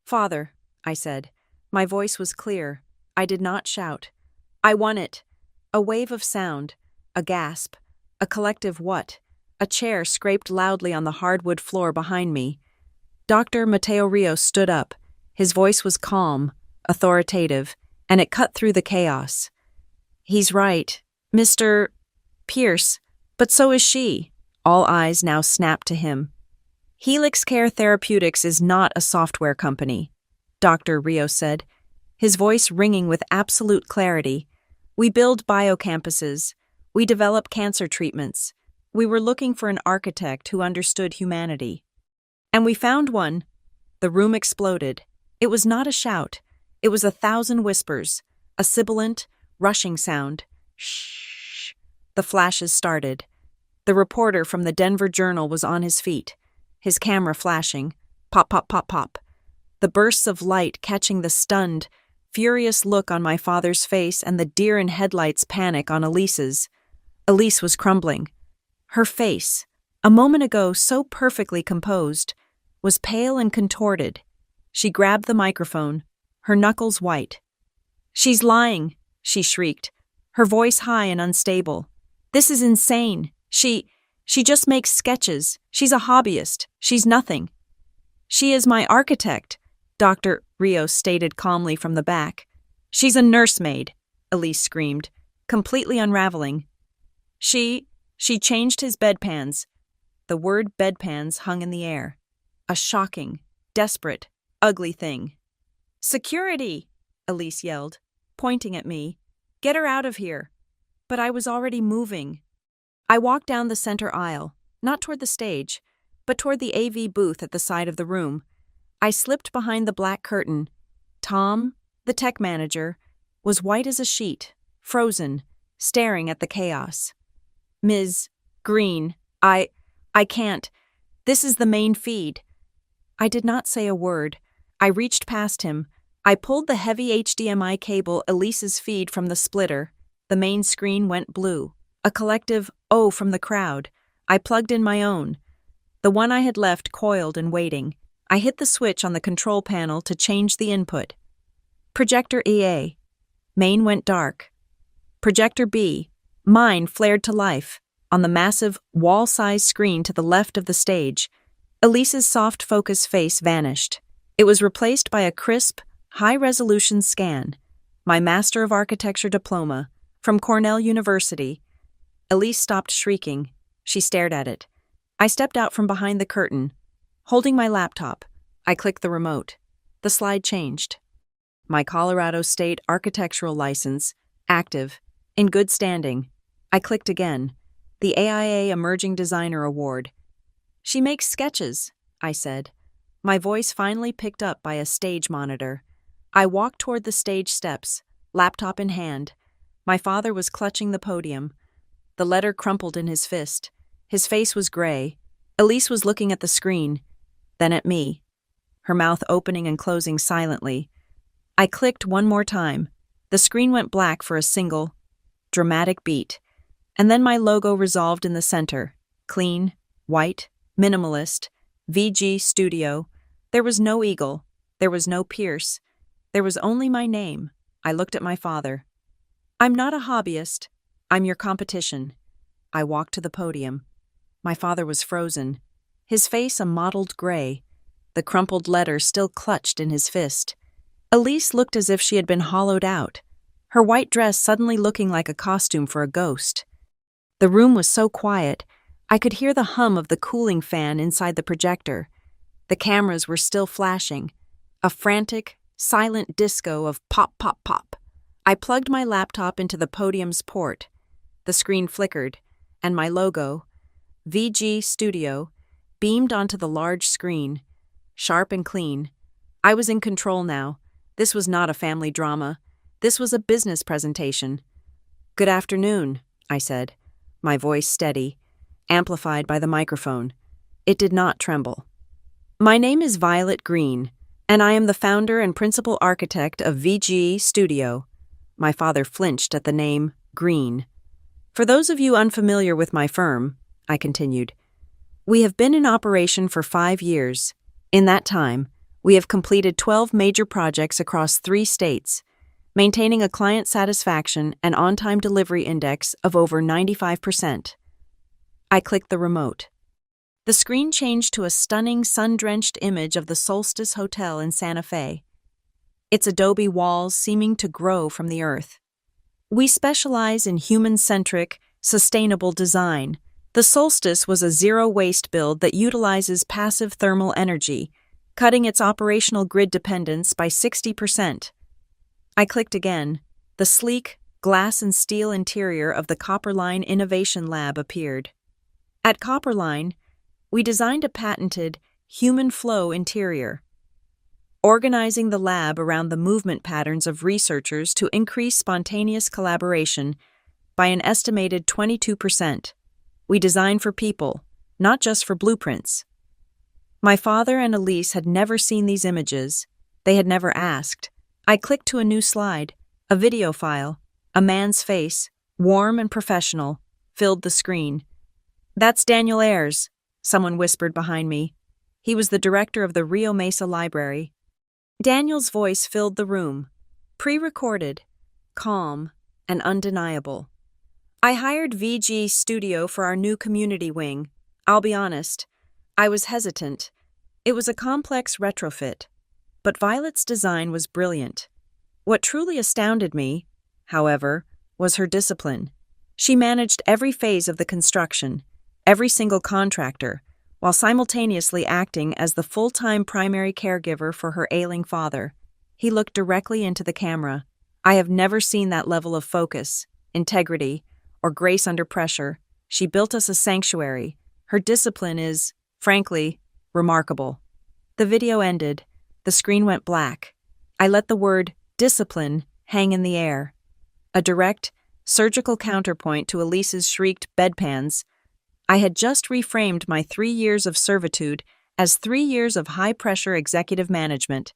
"Father," I said. My voice was clear. I did not shout. "I won it." A wave of sound, a gasp, a collective what? A chair scraped loudly on the hardwood floor behind me. Dr. Mateo Rios stood up. His voice was calm, authoritative, and it cut through the chaos. "He's right, Mr. Pierce, but so is she." All eyes now snapped to him. "Helix Care Therapeutics is not a software company," Dr. Rios said. his voice ringing with absolute clarity. "We build biocampuses. We develop cancer treatments. We were looking for an architect who understood humanity. And we found one." The room exploded. It was not a shout. It was 1,000 whispers, a sibilant, rushing sound. Shh. The flashes started. The reporter from the Denver Journal was on his feet, his camera flashing. Pop, pop, pop, pop. The bursts of light catching the stunned, furious look on my father's face and the deer-in-headlights panic on Elise's. Elise was crumbling. Her face, a moment ago so perfectly composed, was pale and contorted. She grabbed the microphone, her knuckles white. "She's lying," she shrieked, her voice high and unstable. "This is insane. She just makes sketches. She's a hobbyist. She's nothing." "She is my architect," Dr. Rios stated calmly from the back. "She's a nursemaid," Elise screamed, completely unraveling. She changed his bedpans." The word bedpans hung in the air. A shocking, desperate, ugly thing. "Security!" Elise yelled, pointing at me. "Get her out of here." But I was already moving. I walked down the center aisle, not toward the stage, but toward the AV booth at the side of the room. I slipped behind the black curtain. Tom, the tech manager, was white as a sheet, frozen, staring at the chaos. "Ms. Green, I can't. This is the main feed." I did not say a word. I reached past him. I pulled the heavy HDMI cable Elise's feed from the splitter. The main screen went blue. A collective "oh" from the crowd. I plugged in my own. The one I had left coiled and waiting. I hit the switch on the control panel to change the input. Projector EA. Main went dark. Projector B. Mine flared to life. On the massive, wall-sized screen to the left of the stage, Elise's soft focus face vanished. It was replaced by a crisp, high-resolution scan. My Master of Architecture diploma, from Cornell University. Elise stopped shrieking. She stared at it. I stepped out from behind the curtain. Holding my laptop, I clicked the remote. The slide changed. My Colorado State architectural license, active, in good standing. I clicked again. The AIA Emerging Designer Award. "She makes sketches," I said. My voice finally picked up by a stage monitor. I walked toward the stage steps, laptop in hand. My father was clutching the podium. The letter crumpled in his fist. His face was gray. Elise was looking at the screen, then at me, her mouth opening and closing silently. I clicked one more time. The screen went black for a single, dramatic beat. And then my logo resolved in the center. Clean, white, minimalist, VG Studio. There was no eagle. There was no Pierce. There was only my name. I looked at my father. "I'm not a hobbyist. I'm your competition." I walked to the podium. My father was frozen, his face a mottled gray, the crumpled letter still clutched in his fist. Elise looked as if she had been hollowed out, her white dress suddenly looking like a costume for a ghost. The room was so quiet, I could hear the hum of the cooling fan inside the projector. The cameras were still flashing, a frantic, silent disco of pop, pop, pop. I plugged my laptop into the podium's port. The screen flickered, and my logo, VG Studio, beamed onto the large screen, sharp and clean. I was in control now. This was not a family drama. This was a business presentation. "Good afternoon," I said, my voice steady, amplified by the microphone. It did not tremble. "My name is Violet Green, and I am the founder and principal architect of VG Studio." My father flinched at the name Green. "For those of you unfamiliar with my firm," I continued, "we have been in operation for 5 years. In that time, we have completed 12 major projects across 3 states, maintaining a client satisfaction and on-time delivery index of over 95%. I clicked the remote. The screen changed to a stunning sun-drenched image of the Solstice Hotel in Santa Fe, its adobe walls seeming to grow from the earth. "We specialize in human-centric, sustainable design. The Solstice was a zero-waste build that utilizes passive thermal energy, cutting its operational grid dependence by 60%. I clicked again. The sleek, glass and steel interior of the Copperline Innovation Lab appeared. At Copperline, we designed a patented, human flow interior, organizing the lab around the movement patterns of researchers to increase spontaneous collaboration by an estimated 22%. We design for people, not just for blueprints. My father and Elise had never seen these images. They had never asked. I clicked to a new slide. A video file, a man's face, warm and professional, filled the screen. "That's Daniel Ayers," someone whispered behind me. He was the director of the Rio Mesa Library. Daniel's voice filled the room, pre-recorded, calm, and undeniable. "I hired VG Studio for our new community wing. I'll be honest, I was hesitant. It was a complex retrofit, but Violet's design was brilliant. What truly astounded me, however, was her discipline. She managed every phase of the construction, every single contractor, while simultaneously acting as the full-time primary caregiver for her ailing father. He looked directly into the camera. I have never seen that level of focus, integrity, or grace under pressure. She built us a sanctuary. Her discipline is, frankly, remarkable." The video ended. The screen went black. I let the word discipline hang in the air. A direct, surgical counterpoint to Elise's shrieked bedpans. I had just reframed my 3 years of servitude as 3 years of high-pressure executive management.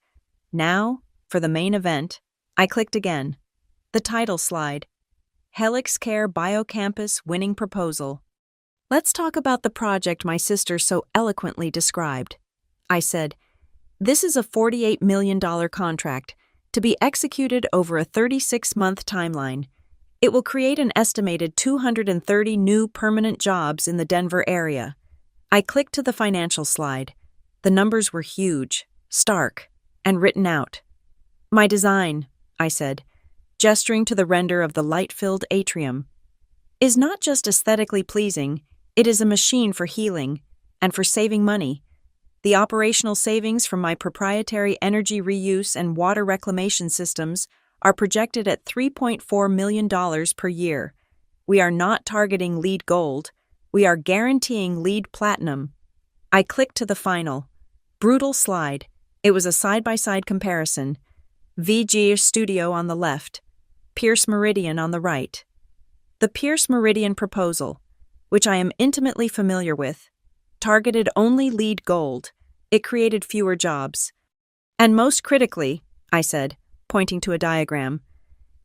Now, for the main event, I clicked again. The title slide. Helix Care Biocampus Winning Proposal. "Let's talk about the project my sister so eloquently described," I said. "This is a $48 million contract to be executed over a 36-month timeline. It will create an estimated 230 new permanent jobs in the Denver area." I clicked to the financial slide. The numbers were huge, stark, and written out. "My design," I said, gesturing to the render of the light-filled atrium, "is not just aesthetically pleasing, it is a machine for healing and for saving money. The operational savings from my proprietary energy reuse and water reclamation systems are projected at $3.4 million per year. We are not targeting LEED Gold. We are guaranteeing LEED Platinum." I clicked to the final, brutal slide. It was a side-by-side comparison. VG Studio on the left, Pierce Meridian on the right. The Pierce Meridian proposal, which I am intimately familiar with, targeted only LEED Gold. It created fewer jobs. And most critically, I said, pointing to a diagram,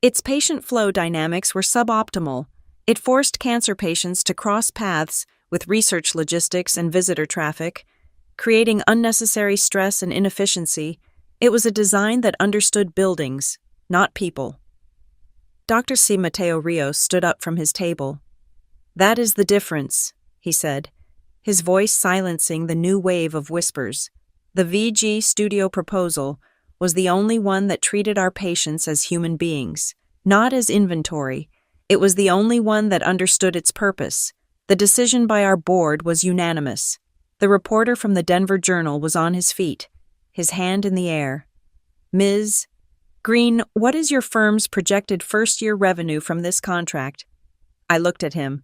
its patient flow dynamics were suboptimal. It forced cancer patients to cross paths with research logistics and visitor traffic, creating unnecessary stress and inefficiency. It was a design that understood buildings, not people. Dr. C. Mateo Rios stood up from his table. "That is the difference," he said, his voice silencing the new wave of whispers. "The VG Studio proposal was the only one that treated our patients as human beings, not as inventory. It was the only one that understood its purpose. The decision by our board was unanimous." The reporter from the Denver Journal was on his feet, his hand in the air. "Ms. Green, what is your firm's projected first-year revenue from this contract?" I looked at him.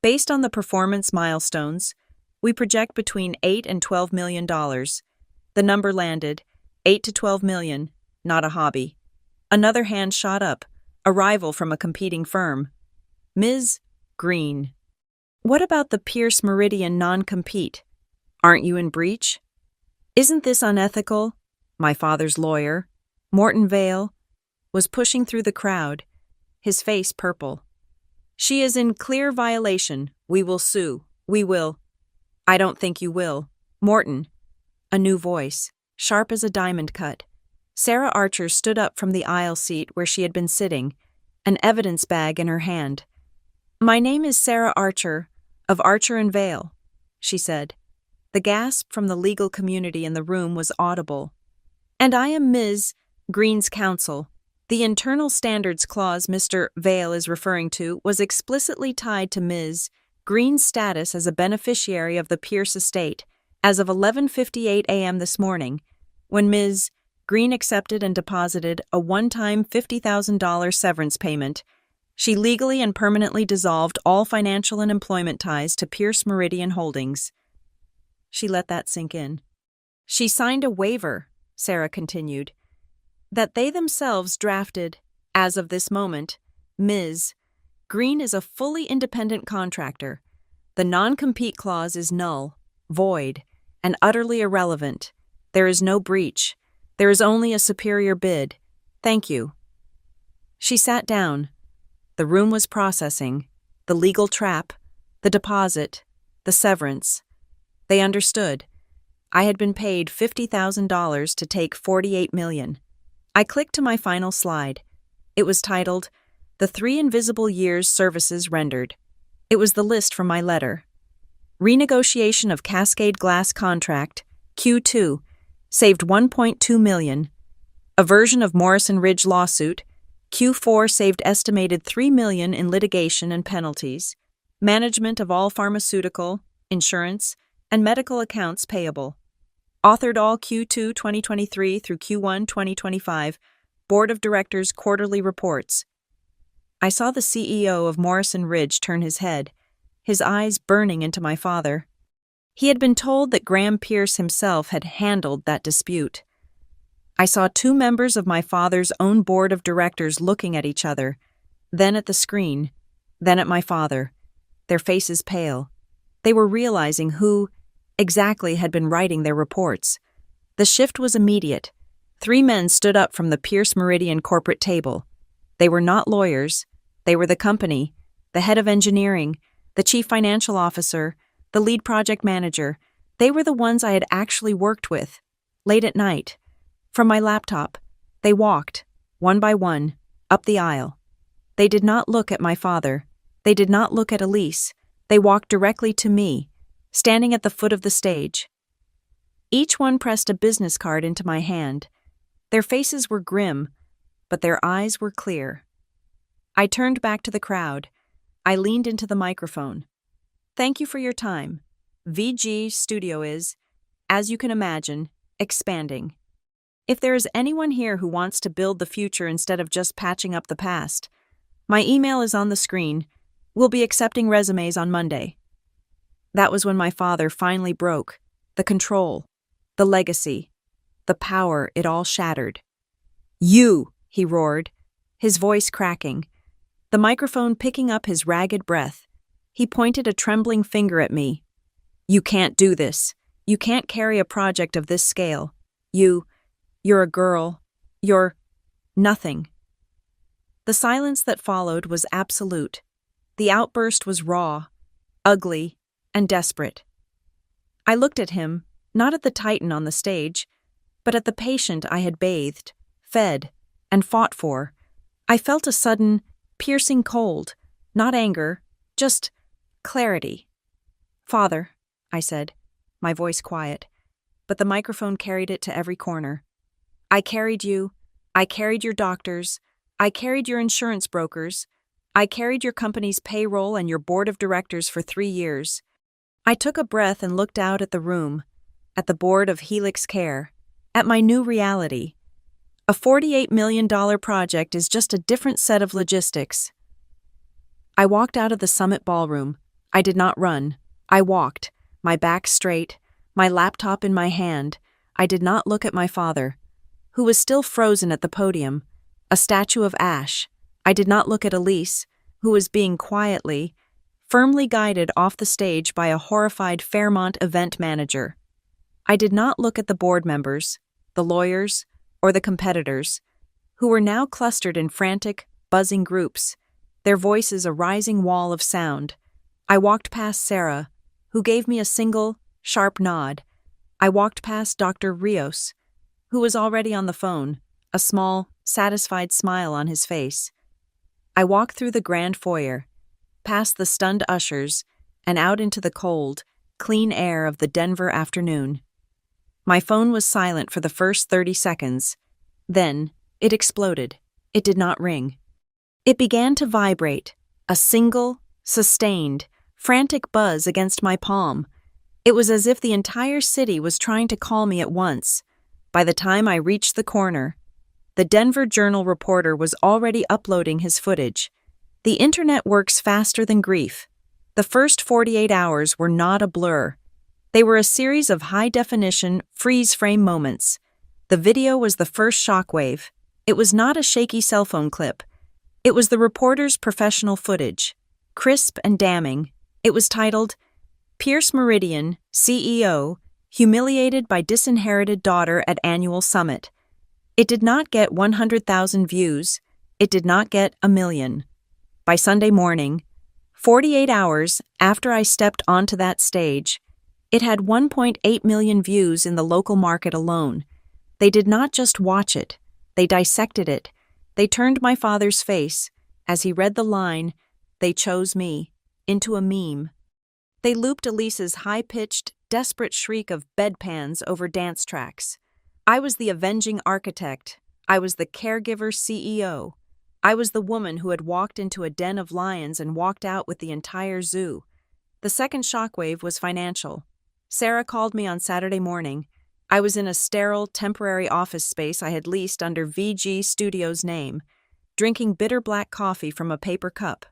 "Based on the performance milestones, we project between $8 and $12 million. The number landed, 8 to 12 million, not a hobby. Another hand shot up, a rival from a competing firm. "Ms. Green, what about the Pierce Meridian non-compete? Aren't you in breach? Isn't this unethical?" My father's lawyer, Morton Vale, was pushing through the crowd, his face purple. "She is in clear violation. We will sue. We will." "I don't think you will. Morton." A new voice, sharp as a diamond cut. Sarah Archer stood up from the aisle seat where she had been sitting, an evidence bag in her hand. "My name is Sarah Archer, of Archer and Vale," she said. The gasp from the legal community in the room was audible. "And I am Ms. Green's counsel. The internal standards clause Mr. Vale is referring to was explicitly tied to Ms. Green's status as a beneficiary of the Pierce estate as of 11:58 a.m. this morning, when Ms. Green accepted and deposited a one-time $50,000 severance payment. She legally and permanently dissolved all financial and employment ties to Pierce Meridian Holdings. She let that sink in. She signed a waiver, Sarah continued, that they themselves drafted. As of this moment, Ms. Green is a fully independent contractor. The non-compete clause is null, void, and utterly irrelevant. There is no breach. There is only a superior bid. Thank you. She sat down. The room was processing. The legal trap, the deposit, the severance. They understood. I had been paid $50,000 to take $48 million. I clicked to my final slide. It was titled, "The 3 Invisible Years Services Rendered." It was the list from my letter. Renegotiation of Cascade Glass contract, Q2, saved $1.2 million. Aversion of Morrison Ridge lawsuit, Q4 saved estimated $3 million in litigation and penalties. Management of all pharmaceutical, insurance, and medical accounts payable. Authored all Q2 2023 through Q1 2025 Board of Directors quarterly reports. I saw the CEO of Morrison Ridge turn his head, his eyes burning into my father. He had been told that Graham Pierce himself had handled that dispute. I saw 2 members of my father's own board of directors looking at each other, then at the screen, then at my father, their faces pale. They were realizing who exactly had been writing their reports. The shift was immediate. 3 men stood up from the Pierce Meridian corporate table. They were not lawyers. They were the company, the head of engineering, the chief financial officer, the lead project manager. They were the ones I had actually worked with, late at night. From my laptop, they walked, one by one, up the aisle. They did not look at my father. They did not look at Elise. They walked directly to me, standing at the foot of the stage. Each one pressed a business card into my hand. Their faces were grim, but their eyes were clear. I turned back to the crowd. I leaned into the microphone. Thank you for your time. VG Studio is, as you can imagine, expanding. If there is anyone here who wants to build the future instead of just patching up the past, my email is on the screen. We'll be accepting resumes on Monday. That was when my father finally broke. The control, the legacy, the power, it all shattered. You, he roared, his voice cracking, the microphone picking up his ragged breath. He pointed a trembling finger at me. You can't do this. You can't carry a project of this scale. You're a girl. You're nothing. The silence that followed was absolute. The outburst was raw, ugly, and desperate. I looked at him, not at the titan on the stage, but at the patient I had bathed, fed, and fought for. I felt a sudden, piercing cold, not anger, just clarity. Father, I said, my voice quiet, but the microphone carried it to every corner. I carried you. I carried your doctors. I carried your insurance brokers. I carried your company's payroll and your board of directors for 3 years. I took a breath and looked out at the room, at the board of Helix Care, at my new reality. A $48 million project is just a different set of logistics. I walked out of the Summit Ballroom. I did not run. I walked, my back straight, my laptop in my hand. I did not look at my father, who was still frozen at the podium, a statue of ash. I did not look at Elise, who was being quietly, firmly guided off the stage by a horrified Fairmont event manager. I did not look at the board members, the lawyers, or the competitors, who were now clustered in frantic, buzzing groups, their voices a rising wall of sound. I walked past Sarah, who gave me a single, sharp nod. I walked past Dr. Rios, who was already on the phone, a small, satisfied smile on his face. I walked through the grand foyer, past the stunned ushers, and out into the cold, clean air of the Denver afternoon. My phone was silent for the first 30 seconds. Then, it exploded. It did not ring. It began to vibrate, a single, sustained, frantic buzz against my palm. It was as if the entire city was trying to call me at once. By the time I reached the corner, the Denver Journal reporter was already uploading his footage. The internet works faster than grief. The first 48 hours were not a blur. They were a series of high-definition, freeze-frame moments. The video was the first shockwave. It was not a shaky cell phone clip. It was the reporter's professional footage. Crisp and damning. It was titled, "Pierce Meridian, CEO, Humiliated by Disinherited Daughter at Annual Summit." It did not get 100,000 views. It did not get 1 million. By Sunday morning, 48 hours after I stepped onto that stage, it had 1.8 million views in the local market alone. They did not just watch it. They dissected it. They turned my father's face, as he read the line, "They chose me," into a meme. They looped Elise's high-pitched, desperate shriek of bedpans over dance tracks. I was the avenging architect. I was the caregiver CEO. I was the woman who had walked into a den of lions and walked out with the entire zoo. The second shockwave was financial. Sarah called me on Saturday morning. I was in a sterile, temporary office space I had leased under VG Studios' name, drinking bitter black coffee from a paper cup.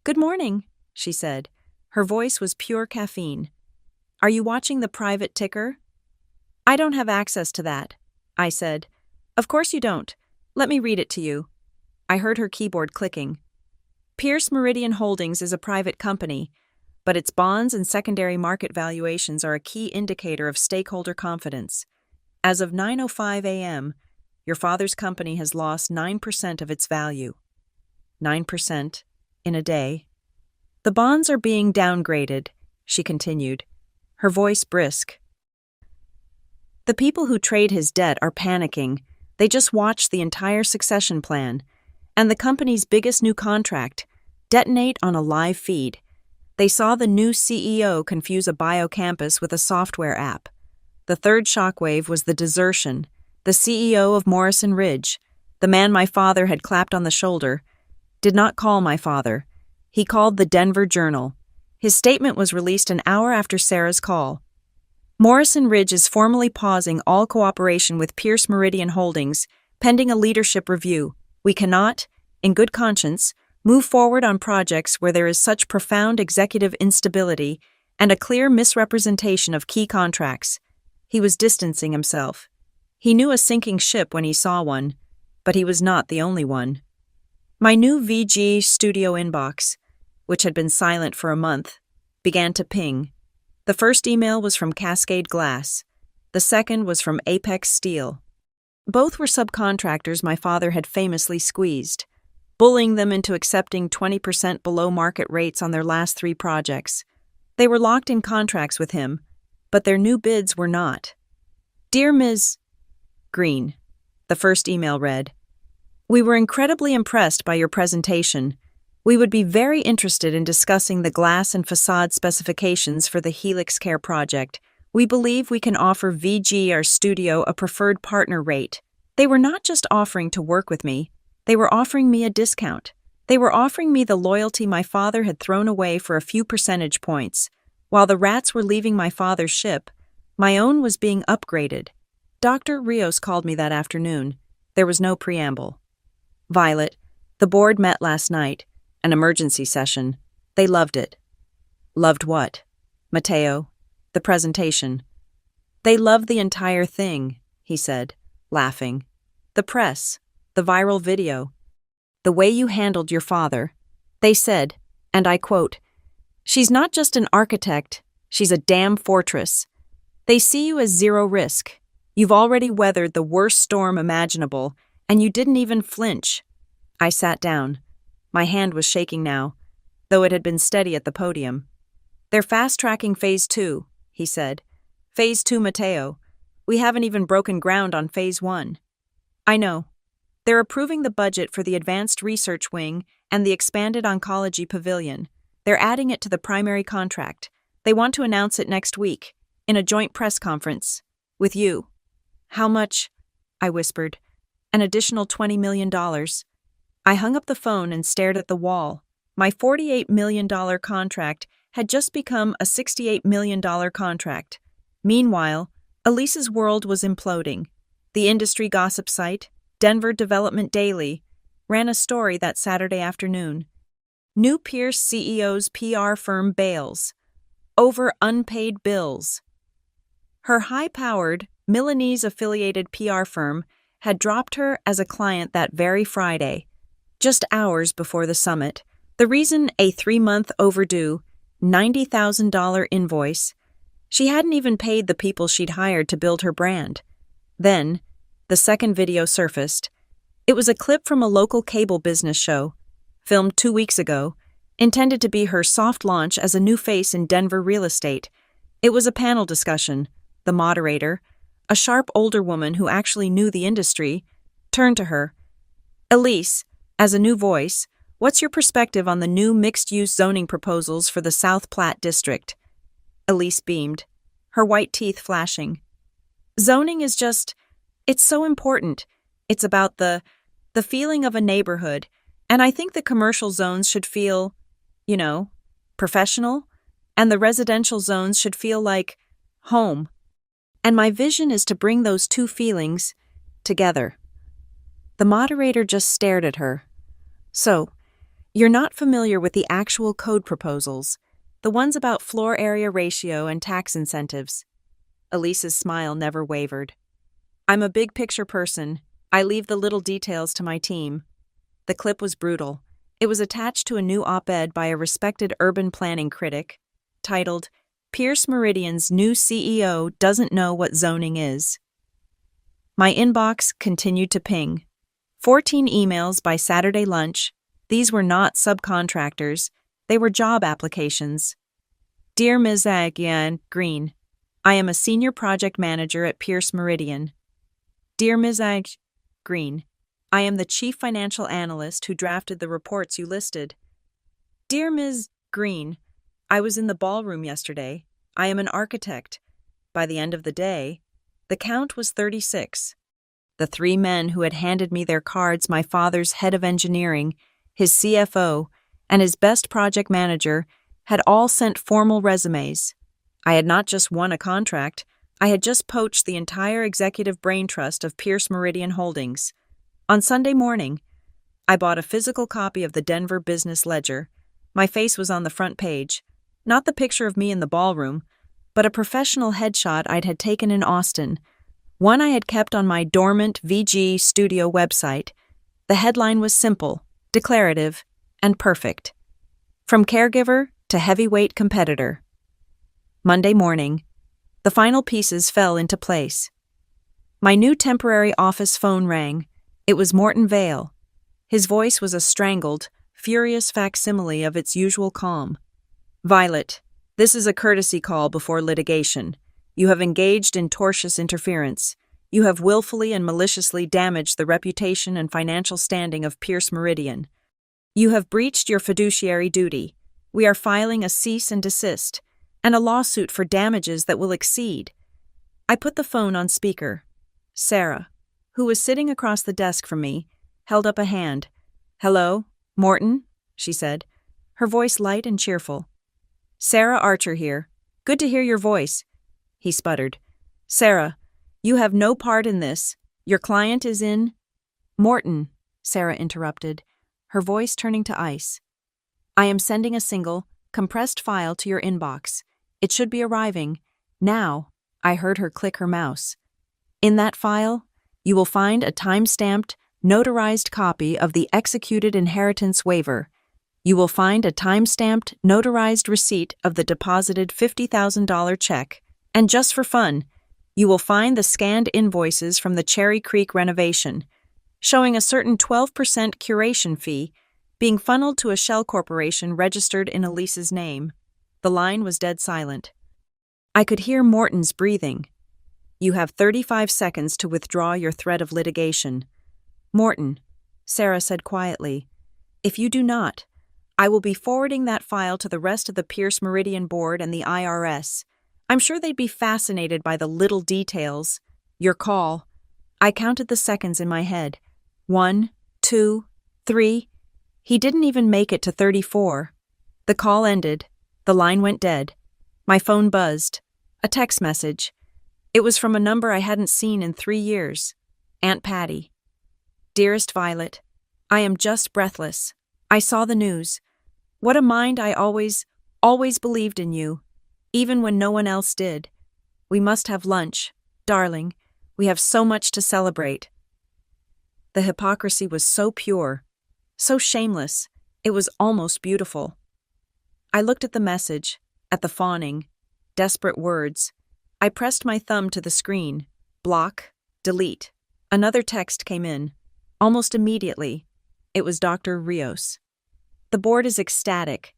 "Good morning," she said. Her voice was pure caffeine. "Are you watching the private ticker?" "I don't have access to that," I said. "Of course you don't. Let me read it to you." I heard her keyboard clicking. "Pierce Meridian Holdings is a private company, but its bonds and secondary market valuations are a key indicator of stakeholder confidence. As of 9:05 a.m., your father's company has lost 9% of its value." 9% in a day. "The bonds are being downgraded," she continued, her voice brisk. "The people who trade his debt are panicking. They just watched the entire succession plan, and the company's biggest new contract, detonate on a live feed. They saw the new CEO confuse a biocampus with a software app. The third shockwave was the desertion. The CEO of Morrison Ridge, the man my father had clapped on the shoulder, did not call my father. He called the Denver Journal. His statement was released an hour after Sarah's call. "Morrison Ridge is formally pausing all cooperation with Pierce Meridian Holdings, pending a leadership review. We cannot, in good conscience, move forward on projects where there is such profound executive instability and a clear misrepresentation of key contracts." He was distancing himself. He knew a sinking ship when he saw one, but he was not the only one. My new VG studio inbox, which had been silent for a month, began to ping. The first email was from Cascade Glass. The second was from Apex Steel. Both were subcontractors my father had famously squeezed, bullying them into accepting 20% below market rates on their last 3 projects. They were locked in contracts with him, but their new bids were not. "Dear Ms. Green," the first email read, "we were incredibly impressed by your presentation. We would be very interested in discussing the glass and facade specifications for the Helix Care project. We believe we can offer VG, our studio, a preferred partner rate." They were not just offering to work with me. They were offering me a discount. They were offering me the loyalty my father had thrown away for a few percentage points. While the rats were leaving my father's ship, my own was being upgraded. Dr. Rios called me that afternoon. There was no preamble. "Violet, the board met last night, an emergency session. They loved it." "Loved what?" "Mateo, the presentation." "They loved the entire thing," he said, laughing. "The press. The viral video. The way you handled your father. They said, and I quote, 'She's not just an architect, she's a damn fortress.' They see you as zero risk. You've already weathered the worst storm imaginable, and you didn't even flinch." I sat down. My hand was shaking now, though it had been steady at the podium. "They're fast-tracking Phase 2, he said. "Phase 2, Mateo. We haven't even broken ground on Phase 1. "I know. They're approving the budget for the Advanced Research Wing and the expanded Oncology Pavilion. They're adding it to the primary contract. They want to announce it next week, in a joint press conference. With you." "How much?" I whispered. "An additional $20 million. I hung up the phone and stared at the wall. My $48 million contract had just become a $68 million contract. Meanwhile, Elise's world was imploding. The industry gossip site, Denver Development Daily, ran a story that Saturday afternoon. New Pierce CEO's PR firm bails over unpaid bills. Her high-powered, Milanese-affiliated PR firm had dropped her as a client that very Friday, just hours before the summit. The reason a 3-month overdue, $90,000 invoice. She hadn't even paid the people she'd hired to build her brand. Then, the second video surfaced. It was a clip from a local cable business show, filmed 2 weeks ago, intended to be her soft launch as a new face in Denver real estate. It was a panel discussion. The moderator, a sharp older woman who actually knew the industry, turned to her. "Elise, as a new voice, what's your perspective on the new mixed-use zoning proposals for the South Platte district?" Elise beamed, her white teeth flashing. "Zoning is it's so important. It's about the feeling of a neighborhood, and I think the commercial zones should feel, professional, and the residential zones should feel like home. And my vision is to bring those two feelings together." The moderator just stared at her. "So, you're not familiar with the actual code proposals, the ones about floor area ratio and tax incentives?" Elise's smile never wavered. "I'm a big picture person. I leave the little details to my team." The clip was brutal. It was attached to a new op-ed by a respected urban planning critic, titled, "Pierce Meridian's New CEO Doesn't Know What Zoning Is." My inbox continued to ping. 14 emails by Saturday lunch. These were not subcontractors. They were job applications. "Dear Ms. Agyan Green, I am a senior project manager at Pierce Meridian." "Dear Ms. Green, I am the chief financial analyst who drafted the reports you listed." "Dear Ms. Green, I was in the ballroom yesterday. I am an architect." By the end of the day, the count was 36. The 3 men who had handed me their cards, my father's head of engineering, his CFO, and his best project manager, had all sent formal resumes. I had not just won a contract, I had just poached the entire executive brain trust of Pierce Meridian Holdings. On Sunday morning, I bought a physical copy of the Denver Business Ledger. My face was on the front page, not the picture of me in the ballroom, but a professional headshot I'd had taken in Austin, one I had kept on my dormant VG Studio website. The headline was simple, declarative, and perfect. From caregiver to heavyweight competitor. Monday morning, the final pieces fell into place. My new temporary office phone rang. It was Morton Vale. His voice was a strangled, furious facsimile of its usual calm. "Violet, this is a courtesy call before litigation. You have engaged in tortious interference. You have willfully and maliciously damaged the reputation and financial standing of Pierce Meridian. You have breached your fiduciary duty. We are filing a cease and desist, and a lawsuit for damages that will exceed." I put the phone on speaker. Sarah, who was sitting across the desk from me, held up a hand. "Hello, Morton," she said, her voice light and cheerful. "Sarah Archer here. Good to hear your voice," he sputtered. "Sarah, you have no part in this. Your client is in—" "Morton," Sarah interrupted, her voice turning to ice. "I am sending a single, compressed file to your inbox. It should be arriving now." I heard her click her mouse. "In that file, you will find a time-stamped, notarized copy of the executed inheritance waiver. You will find a time-stamped, notarized receipt of the deposited $50,000 check. And just for fun, you will find the scanned invoices from the Cherry Creek renovation, showing a certain 12% curation fee being funneled to a shell corporation registered in Elise's name." The line was dead silent. I could hear Morton's breathing. "You have 35 seconds to withdraw your threat of litigation." "Morton," Sarah said quietly, "if you do not, I will be forwarding that file to the rest of the Pierce Meridian Board and the IRS. I'm sure they'd be fascinated by the little details. Your call." I counted the seconds in my head. 1, 2, 3. He didn't even make it to 34. The call ended. The line went dead. My phone buzzed. A text message. It was from a number I hadn't seen in 3 years. Aunt Patty. Dearest Violet, I am just breathless. I saw the news. What a mind. I always believed in you, even when no one else did. We must have lunch, darling. We have so much to celebrate. The hypocrisy was so pure, so shameless, it was almost beautiful. I looked at the message, at the fawning, desperate words. I pressed my thumb to the screen. Block, delete. Another text came in. Almost immediately. It was Dr. Rios. The board is ecstatic.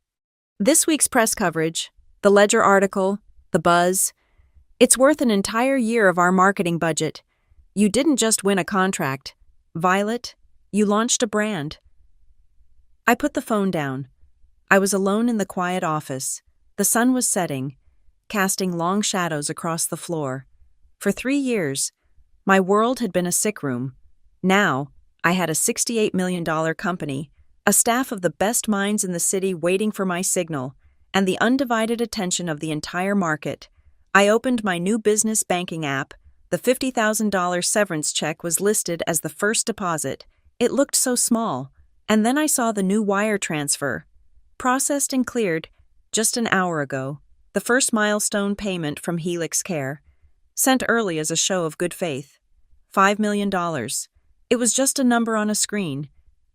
This week's press coverage, the Ledger article, the buzz, it's worth an entire year of our marketing budget. You didn't just win a contract. Violet, you launched a brand. I put the phone down. I was alone in the quiet office. The sun was setting, casting long shadows across the floor. For 3 years, my world had been a sick room. Now, I had a $68 million company, a staff of the best minds in the city waiting for my signal, and the undivided attention of the entire market. I opened my new business banking app. The $50,000 severance check was listed as the first deposit. It looked so small. And then I saw the new wire transfer. Processed and cleared just an hour ago. The first milestone payment from Helix Care. Sent early as a show of good faith. $5 million. It was just a number on a screen.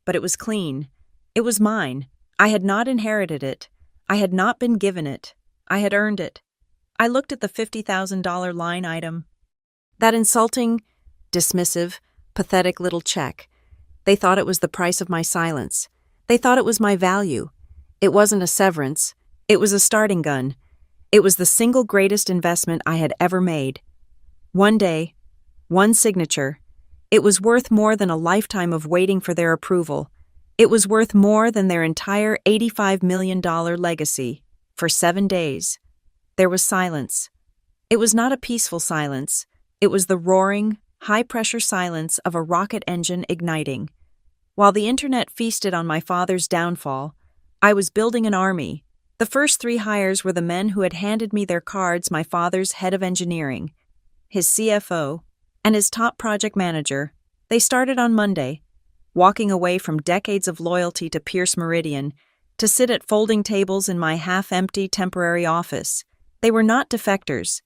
But it was clean. It was mine. I had not inherited it. I had not been given it. I had earned it. I looked at the $50,000 line item. That insulting, dismissive, pathetic little check. They thought it was the price of my silence. They thought it was my value. It wasn't a severance. It was a starting gun. It was the single greatest investment I had ever made. One day, one signature. It was worth more than a lifetime of waiting for their approval. It was worth more than their entire $85 million legacy. For 7 days. There was silence. It was not a peaceful silence. It was the roaring, high-pressure silence of a rocket engine igniting. While the internet feasted on my father's downfall, I was building an army. The first 3 hires were the men who had handed me their cards: my father's head of engineering, his CFO, and his top project manager. They started on Monday, walking away from decades of loyalty to Pierce Meridian, to sit at folding tables in my half-empty temporary office. They were not defectors.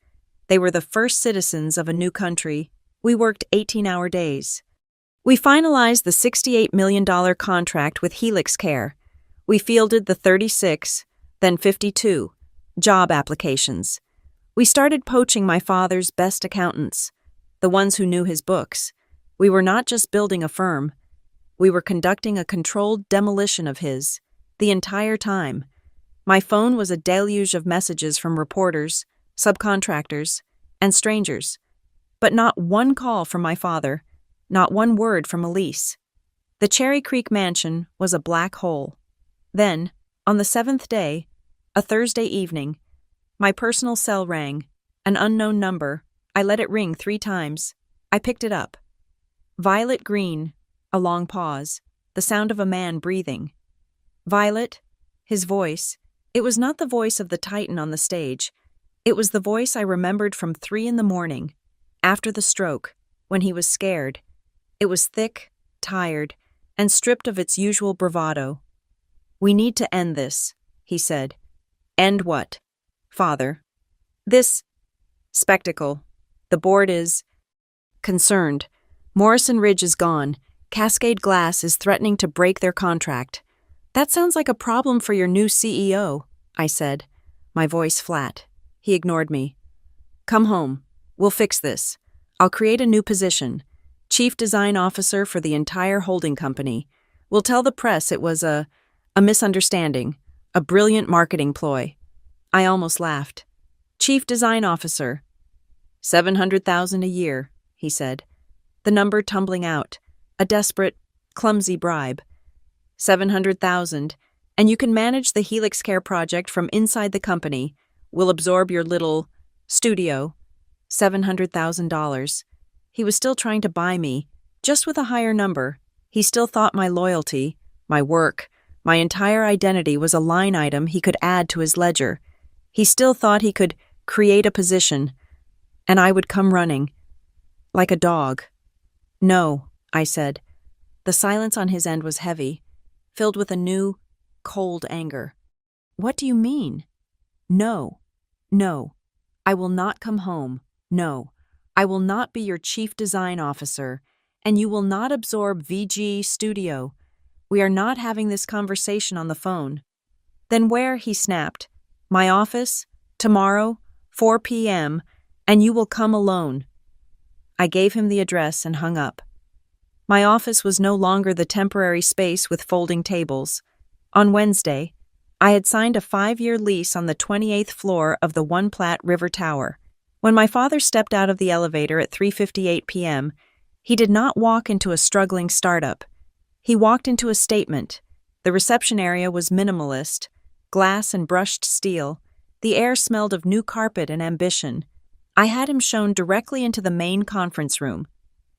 They were the first citizens of a new country. We worked 18-hour days. We finalized the $68 million contract with Helix Care. We fielded the 36, then 52, job applications. We started poaching my father's best accountants, the ones who knew his books. We were not just building a firm. We were conducting a controlled demolition of his, the entire time. My phone was a deluge of messages from reporters, subcontractors, and strangers. But not one call from my father, not one word from Elise. The Cherry Creek mansion was a black hole. Then, on the 7th day, a Thursday evening, my personal cell rang, an unknown number. I let it ring 3 times. I picked it up. Violet Green, a long pause, the sound of a man breathing. Violet, his voice. It was not the voice of the Titan on the stage. It was the voice I remembered from 3 in the morning, after the stroke, when he was scared. It was thick, tired, and stripped of its usual bravado. "We need to end this," he said. "End what, Father?" "This spectacle. The board is concerned. Morrison Ridge is gone. Cascade Glass is threatening to break their contract." "That sounds like a problem for your new CEO," I said, my voice flat. He ignored me. "Come home. We'll fix this. I'll create a new position, Chief Design Officer for the entire holding company. We'll tell the press it was a misunderstanding, a brilliant marketing ploy." I almost laughed. "Chief Design Officer. $700,000 a year," he said, the number tumbling out, a desperate, clumsy bribe. $700,000, and you can manage the Helix Care project from inside the company. We'll absorb your little studio. $700,000. He was still trying to buy me, just with a higher number. He still thought my loyalty, my work, my entire identity was a line item he could add to his ledger. He still thought he could create a position, and I would come running, like a dog. No, I said. The silence on his end was heavy, filled with a new, cold anger. What do you mean? No. No. I will not come home. No. I will not be your chief design officer, and you will not absorb VG Studio. We are not having this conversation on the phone. Then where, he snapped. My office? Tomorrow, 4 p.m., and you will come alone. I gave him the address and hung up. My office was no longer the temporary space with folding tables. On Wednesday, I had signed a 5-year lease on the 28th floor of the One Platte River Tower. When my father stepped out of the elevator at 3:58 p.m., he did not walk into a struggling startup. He walked into a statement. The reception area was minimalist, glass and brushed steel. The air smelled of new carpet and ambition. I had him shown directly into the main conference room.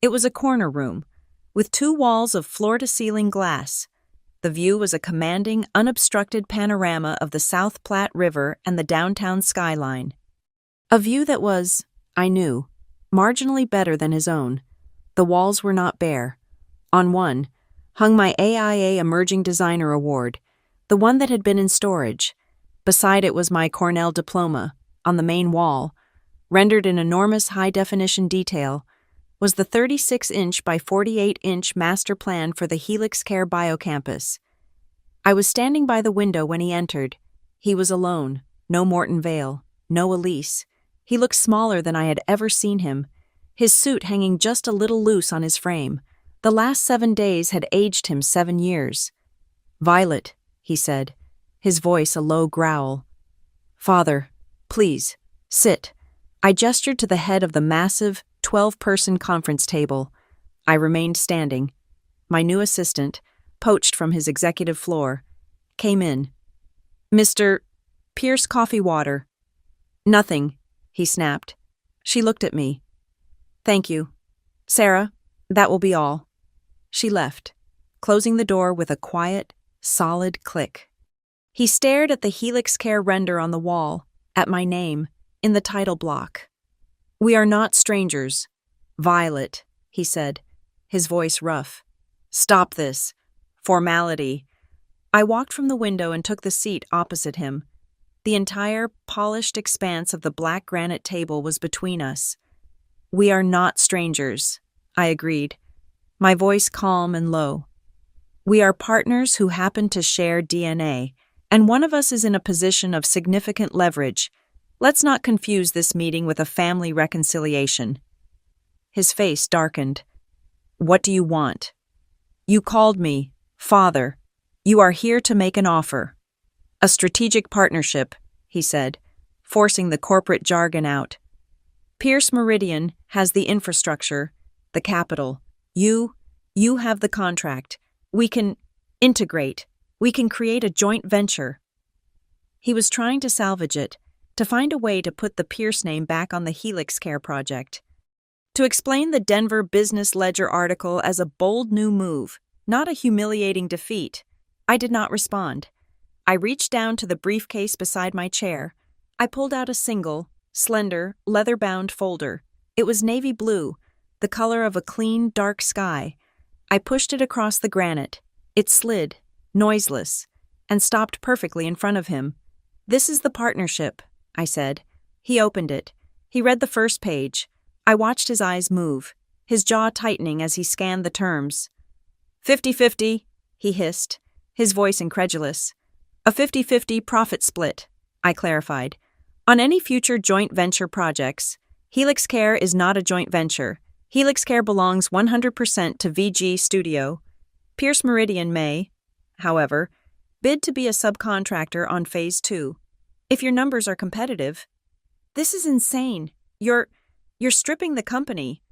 It was a corner room, with 2 walls of floor-to-ceiling glass. The view was a commanding, unobstructed panorama of the South Platte River and the downtown skyline. A view that was, I knew, marginally better than his own. The walls were not bare. On one hung my AIA Emerging Designer Award, the one that had been in storage. Beside it was my Cornell diploma. On the main wall, rendered in enormous high-definition detail, was the 36-inch by 48-inch master plan for the Helix Care Biocampus. I was standing by the window when he entered. He was alone, no Morton Vale, no Elise. He looked smaller than I had ever seen him, his suit hanging just a little loose on his frame. The last 7 days had aged him 7 years. "Violet," he said, his voice a low growl. "Father, please, sit." I gestured to the head of the massive, 12-person conference table. I remained standing. My new assistant, poached from his executive floor, came in. "Mr. Pierce, coffee, water." "Nothing," he snapped. She looked at me. "Thank you. Sarah, that will be all." She left, closing the door with a quiet, solid click. He stared at the Helix Care render on the wall, at my name, in the title block. "We are not strangers. Violet," he said, his voice rough. "Stop this. Formality." I walked from the window and took the seat opposite him. The entire polished expanse of the black granite table was between us. "We are not strangers," I agreed, my voice calm and low. "We are partners who happen to share DNA, and one of us is in a position of significant leverage. Let's not confuse this meeting with a family reconciliation." His face darkened. "What do you want?" "You called me, Father. You are here to make an offer." "A strategic partnership," he said, forcing the corporate jargon out. "Pierce Meridian has the infrastructure, the capital. You have the contract. We can integrate. We can create a joint venture." He was trying to salvage it, to find a way to put the Pierce name back on the Helix Care project. To explain the Denver Business Ledger article as a bold new move, not a humiliating defeat. I did not respond. I reached down to the briefcase beside my chair. I pulled out a single, slender, leather-bound folder. It was navy blue, the color of a clean, dark sky. I pushed it across the granite. It slid, noiseless, and stopped perfectly in front of him. "This is the partnership," I said. He opened it. He read the first page. I watched his eyes move, his jaw tightening as he scanned the terms. 50-50, he hissed, his voice incredulous. "A 50-50 profit split," I clarified. "On any future joint venture projects, Helix Care is not a joint venture. Helix Care belongs 100% to VG Studio. Pierce Meridian may, however, bid to be a subcontractor on Phase 2. If your numbers are competitive." "This is insane. You're stripping the company."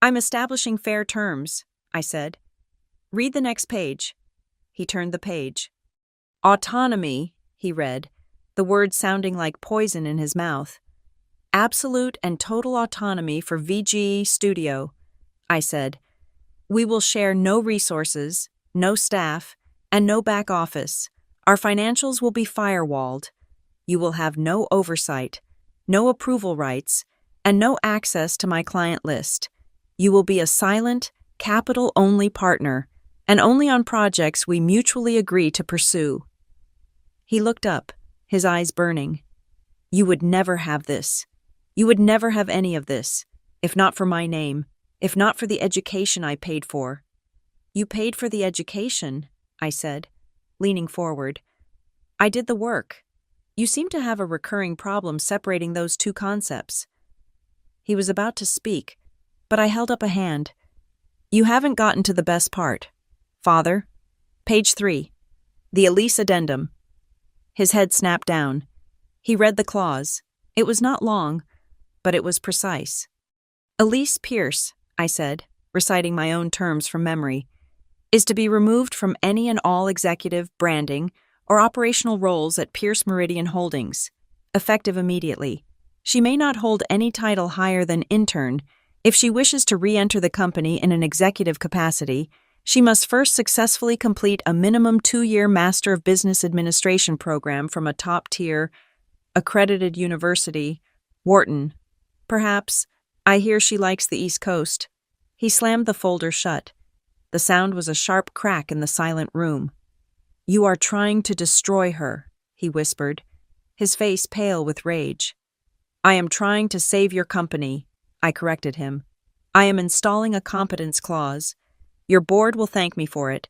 "I'm establishing fair terms," I said. "Read the next page." He turned the page. "Autonomy," he read, the words sounding like poison in his mouth. "Absolute and total autonomy for VG Studio," I said. "We will share no resources, no staff, and no back office. Our financials will be firewalled. You will have no oversight, no approval rights, and no access to my client list. You will be a silent, capital-only partner, and only on projects we mutually agree to pursue." He looked up, his eyes burning. "You would never have this. You would never have any of this, if not for my name, if not for the education I paid for." "You paid for the education," I said, leaning forward. "I did the work. You seem to have a recurring problem separating those two concepts." He was about to speak, but I held up a hand. "You haven't gotten to the best part. Father, page 3, the Elise addendum." His head snapped down. He read the clause. It was not long, but it was precise. "Elise Pierce," I said, reciting my own terms from memory, "is to be removed from any and all executive, branding, or operational roles at Pierce Meridian Holdings, effective immediately. She may not hold any title higher than intern. If she wishes to re-enter the company in an executive capacity, she must first successfully complete a minimum 2-year Master of Business Administration program from a top-tier, accredited university, Wharton. Perhaps. I hear she likes the East Coast." He slammed the folder shut. The sound was a sharp crack in the silent room. "You are trying to destroy her," he whispered, his face pale with rage. "I am trying to save your company," I corrected him. "I am installing a competence clause. Your board will thank me for it.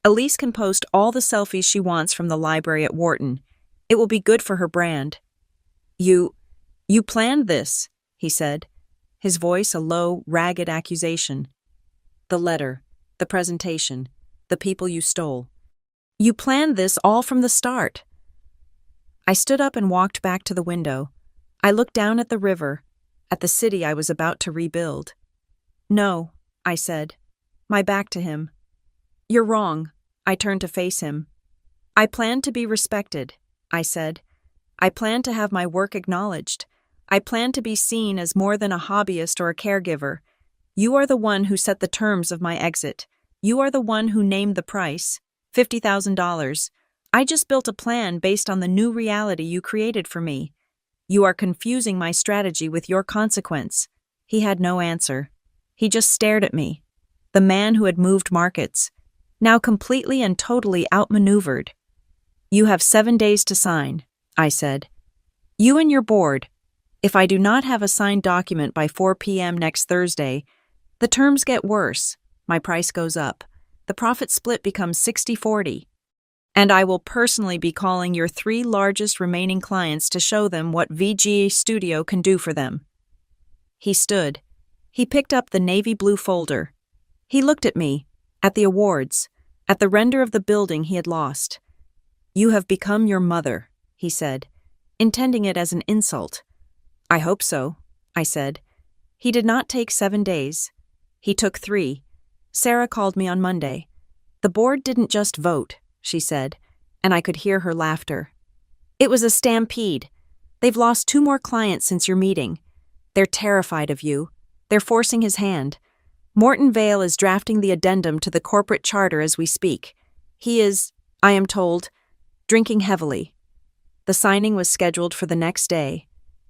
Elise can post all the selfies she wants from the library at Wharton. It will be good for her brand." You planned this," he said, his voice a low, ragged accusation. "The letter, the presentation, the people you stole. You planned this all from the start." I stood up and walked back to the window. I looked down at the river, at the city I was about to rebuild. "No," I said, my back to him. "You're wrong." I turned to face him. "I plan to be respected," I said. "I plan to have my work acknowledged. I plan to be seen as more than a hobbyist or a caregiver. You are the one who set the terms of my exit. You are the one who named the price, $50,000. I just built a plan based on the new reality you created for me. You are confusing my strategy with your consequence." He had no answer. He just stared at me. The man who had moved markets, now completely and totally outmaneuvered. "You have 7 days to sign," I said. "You and your board. If I do not have a signed document by 4 p.m. next Thursday, the terms get worse. My price goes up. The profit split becomes 60-40. And I will personally be calling your 3 largest remaining clients to show them what VG Studio can do for them." He stood. He picked up the navy blue folder. He looked at me, at the awards, at the render of the building he had lost. "You have become your mother," he said, intending it as an insult. "I hope so," I said. He did not take 7 days. He took 3. Sarah called me on Monday. "The board didn't just vote," she said, and I could hear her laughter. "It was a stampede. They've lost 2 more clients since your meeting. They're terrified of you. They're forcing his hand. Morton Vale is drafting the addendum to the corporate charter as we speak. He is, I am told, drinking heavily." The signing was scheduled for the next day.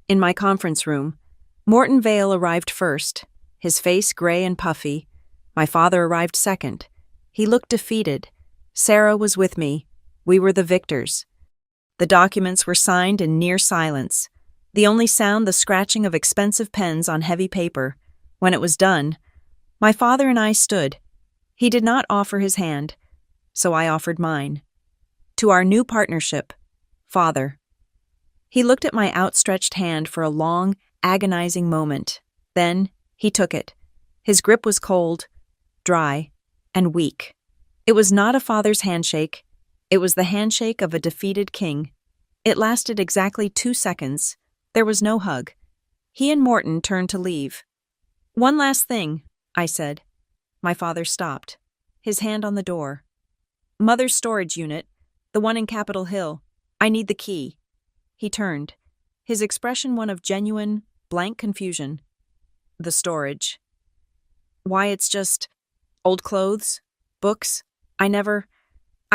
In my conference room, Morton Vale arrived first, his face gray and puffy. My father arrived second. He looked defeated. Sarah was with me. We were the victors. The documents were signed in near silence, the only sound the scratching of expensive pens on heavy paper. When it was done, my father and I stood. He did not offer his hand, so I offered mine. "To our new partnership, Father." He looked at my outstretched hand for a long, agonizing moment. Then he took it. His grip was cold, dry, and weak. It was not a father's handshake. It was the handshake of a defeated king. It lasted exactly 2 seconds. There was no hug. He and Morton turned to leave. "One last thing," I said. My father stopped, his hand on the door. "Mother's storage unit, the one in Capitol Hill. I need the key." He turned, his expression one of genuine, blank confusion. "The storage. Why, it's just old clothes, books. I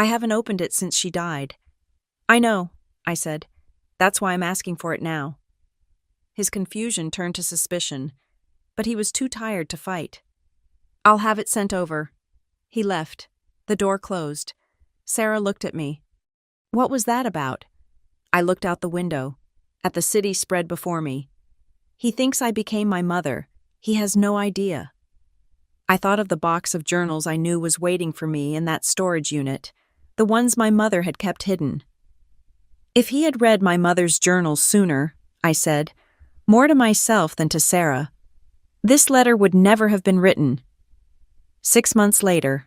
haven't opened it since she died." "I know," I said. "That's why I'm asking for it now." His confusion turned to suspicion, but he was too tired to fight. I'll have it sent over. He left. The door closed. Sarah looked at me. What was that about? I looked out the window, at the city spread before me. He thinks I became my mother. He has no idea. I thought of the box of journals I knew was waiting for me in that storage unit, the ones my mother had kept hidden. If he had read my mother's journals sooner, I said, more to myself than to Sarah, this letter would never have been written. 6 months later,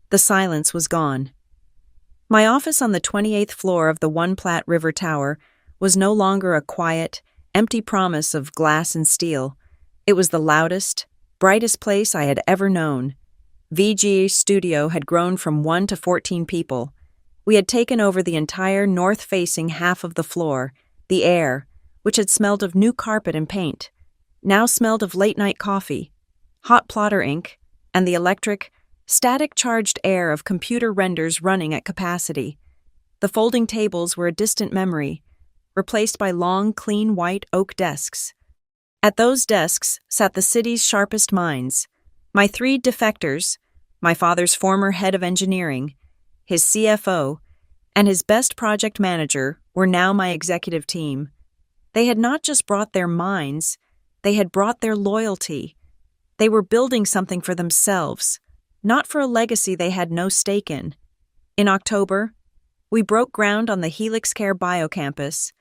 the silence was gone. My office on the 28th floor of the One Platte River Tower was no longer a quiet, empty promise of glass and steel. It was the loudest, brightest place I had ever known. VG Studio had grown from 1 to 14 people. We had taken over the entire north-facing half of the floor. The air, which had smelled of new carpet and paint, now smelled of late-night coffee, hot plotter ink, and the electric, static-charged air of computer renders running at capacity. The folding tables were a distant memory, replaced by long, clean white oak desks. At those desks sat the city's sharpest minds. My 3 defectors, my father's former head of engineering, his CFO, and his best project manager were now my executive team. They had not just brought their minds, they had brought their loyalty. They were building something for themselves, not for a legacy they had no stake in. In October, we broke ground on the Helix Care Biocampus.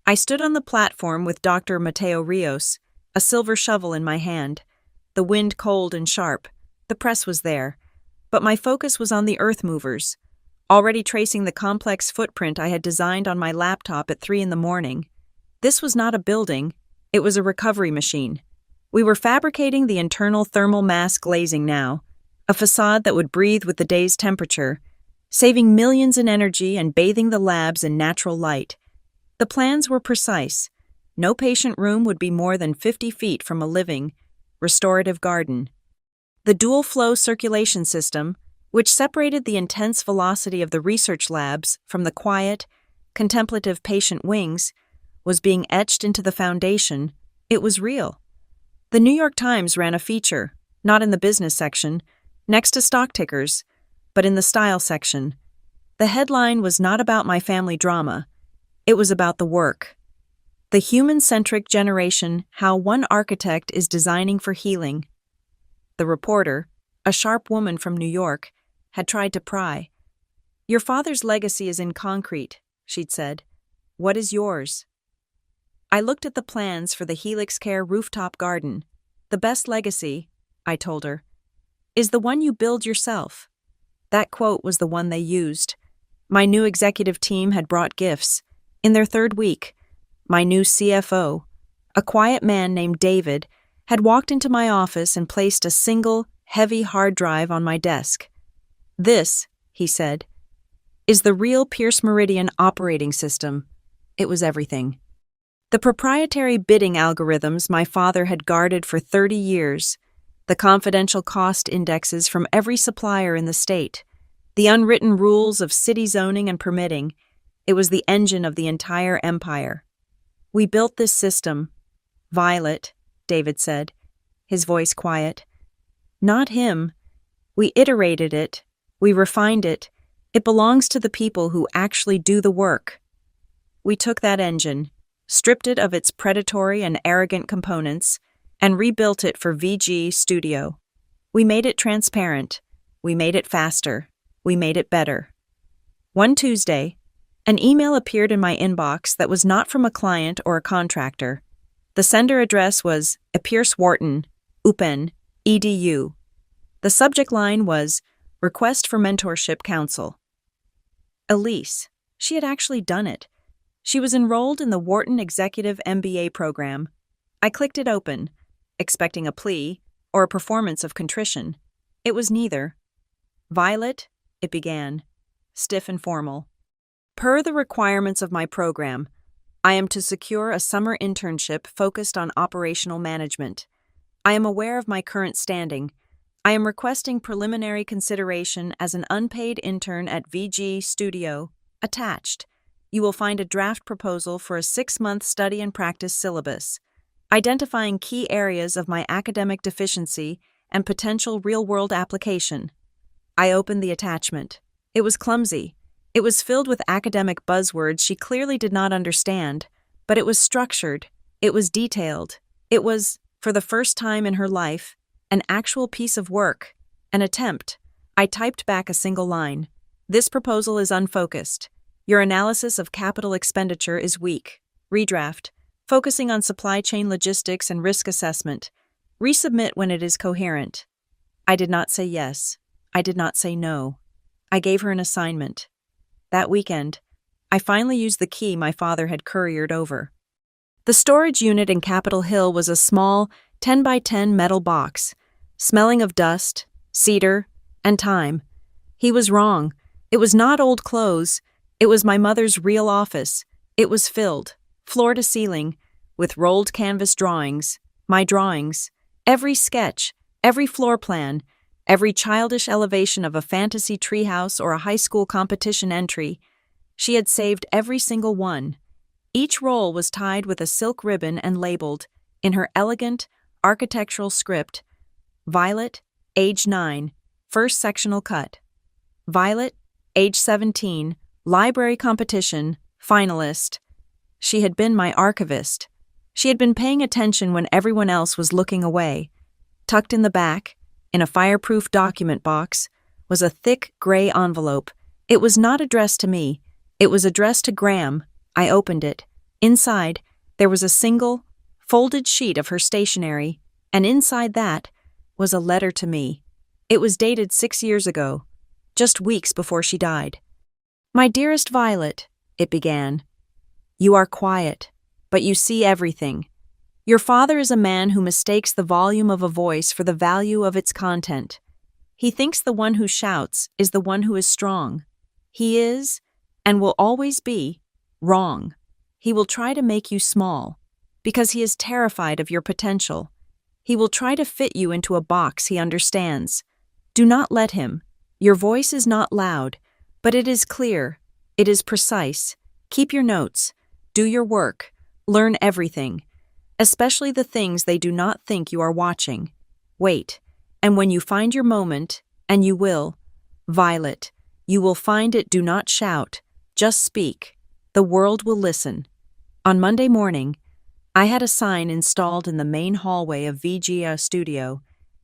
I stood on the platform with Dr. Mateo Rios, a silver shovel in my hand. The wind cold and sharp. The press was there. But my focus was on the earth movers, already tracing the complex footprint I had designed on my laptop at 3 a.m. This was not a building, it was a recovery machine. We were fabricating the internal thermal mass glazing now, a facade that would breathe with the day's temperature, saving millions in energy and bathing the labs in natural light. The plans were precise. No patient room would be more than 50 feet from a living, restorative garden. The dual-flow circulation system, which separated the intense velocity of the research labs from the quiet, contemplative patient wings, was being etched into the foundation. It was real. The New York Times ran a feature, not in the business section, next to stock tickers, but in the style section. The headline was not about my family drama. It was about the work. The human-centric generation, how one architect is designing for healing. The reporter, a sharp woman from New York, had tried to pry. Your father's legacy is in concrete, she'd said. What is yours? I looked at the plans for the Helix Care rooftop garden. The best legacy, I told her, is the one you build yourself. That quote was the one they used. My new executive team had brought gifts. In their 3rd week, my new CFO, a quiet man named David, had walked into my office and placed a single, heavy hard drive on my desk. This, he said, is the real Pierce Meridian operating system. It was everything. The proprietary bidding algorithms my father had guarded for 30 years, the confidential cost indexes from every supplier in the state, the unwritten rules of city zoning and permitting. It was the engine of the entire empire. We built this system. Violet, David said, his voice quiet. Not him. We iterated it. We refined it. It belongs to the people who actually do the work. We took that engine, stripped it of its predatory and arrogant components, and rebuilt it for VG Studio. We made it transparent. We made it faster. We made it better. One Tuesday, an email appeared in my inbox that was not from a client or a contractor. The sender address was Pierce Wharton, UPenn, EDU. The subject line was Request for Mentorship Counsel. Elise, she had actually done it. She was enrolled in the Wharton Executive MBA program. I clicked it open, expecting a plea or a performance of contrition. It was neither. Violet, it began, stiff and formal. Per the requirements of my program, I am to secure a summer internship focused on operational management. I am aware of my current standing. I am requesting preliminary consideration as an unpaid intern at VG Studio. Attached, you will find a draft proposal for a 6-month study and practice syllabus, identifying key areas of my academic deficiency and potential real-world application. I opened the attachment. It was clumsy. It was filled with academic buzzwords she clearly did not understand, but it was structured. It was detailed. It was, for the first time in her life, an actual piece of work, an attempt. I typed back a single line. This proposal is unfocused. Your analysis of capital expenditure is weak. Redraft. Focusing on supply chain logistics and risk assessment. Resubmit when it is coherent. I did not say yes. I did not say no. I gave her an assignment. That weekend, I finally used the key my father had couriered over. The storage unit in Capitol Hill was a small 10 by 10 metal box, smelling of dust, cedar, and time. He was wrong. It was not old clothes. It was my mother's real office. It was filled, floor to ceiling, with rolled canvas drawings, my drawings, every sketch, every floor plan, every childish elevation of a fantasy treehouse or a high school competition entry. She had saved every single one. Each roll was tied with a silk ribbon and labeled, in her elegant, architectural script, Violet, age 9, first sectional cut. Violet, age 17, library competition, finalist. She had been my archivist. She had been paying attention when everyone else was looking away. Tucked in the back, in a fireproof document box, was a thick gray envelope. It was not addressed to me. It was addressed to Graham. I opened it. Inside, there was a single, folded sheet of her stationery, and inside that was a letter to me. It was dated 6 years ago, just weeks before she died. My dearest Violet, it began. You are quiet, but you see everything. Your father is a man who mistakes the volume of a voice for the value of its content. He thinks the one who shouts is the one who is strong. He is, and will always be, wrong. He will try to make you small, because he is terrified of your potential. He will try to fit you into a box he understands. Do not let him. Your voice is not loud, but it is clear. It is precise. Keep your notes. Do your work. Learn everything, especially the things they do not think you are watching. Wait, and when you find your moment, and you will, Violet, you will find it. Do not shout. Just speak. The world will listen. On Monday morning, I had a sign installed in the main hallway of VGA Studio.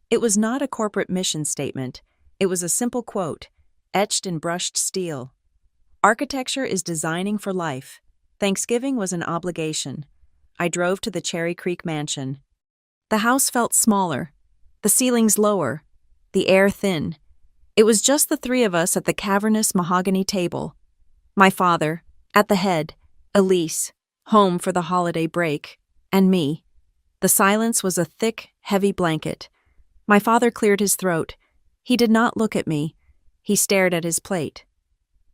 It was not a corporate mission statement. It was a simple quote, etched in brushed steel. Architecture is designing for life. Thanksgiving was an obligation. I drove to the Cherry Creek mansion. The house felt smaller, the ceilings lower, the air thin. It was just the three of us at the cavernous mahogany table. My father, at the head, Elise, home for the holiday break, and me. The silence was a thick, heavy blanket. My father cleared his throat. He did not look at me. He stared at his plate.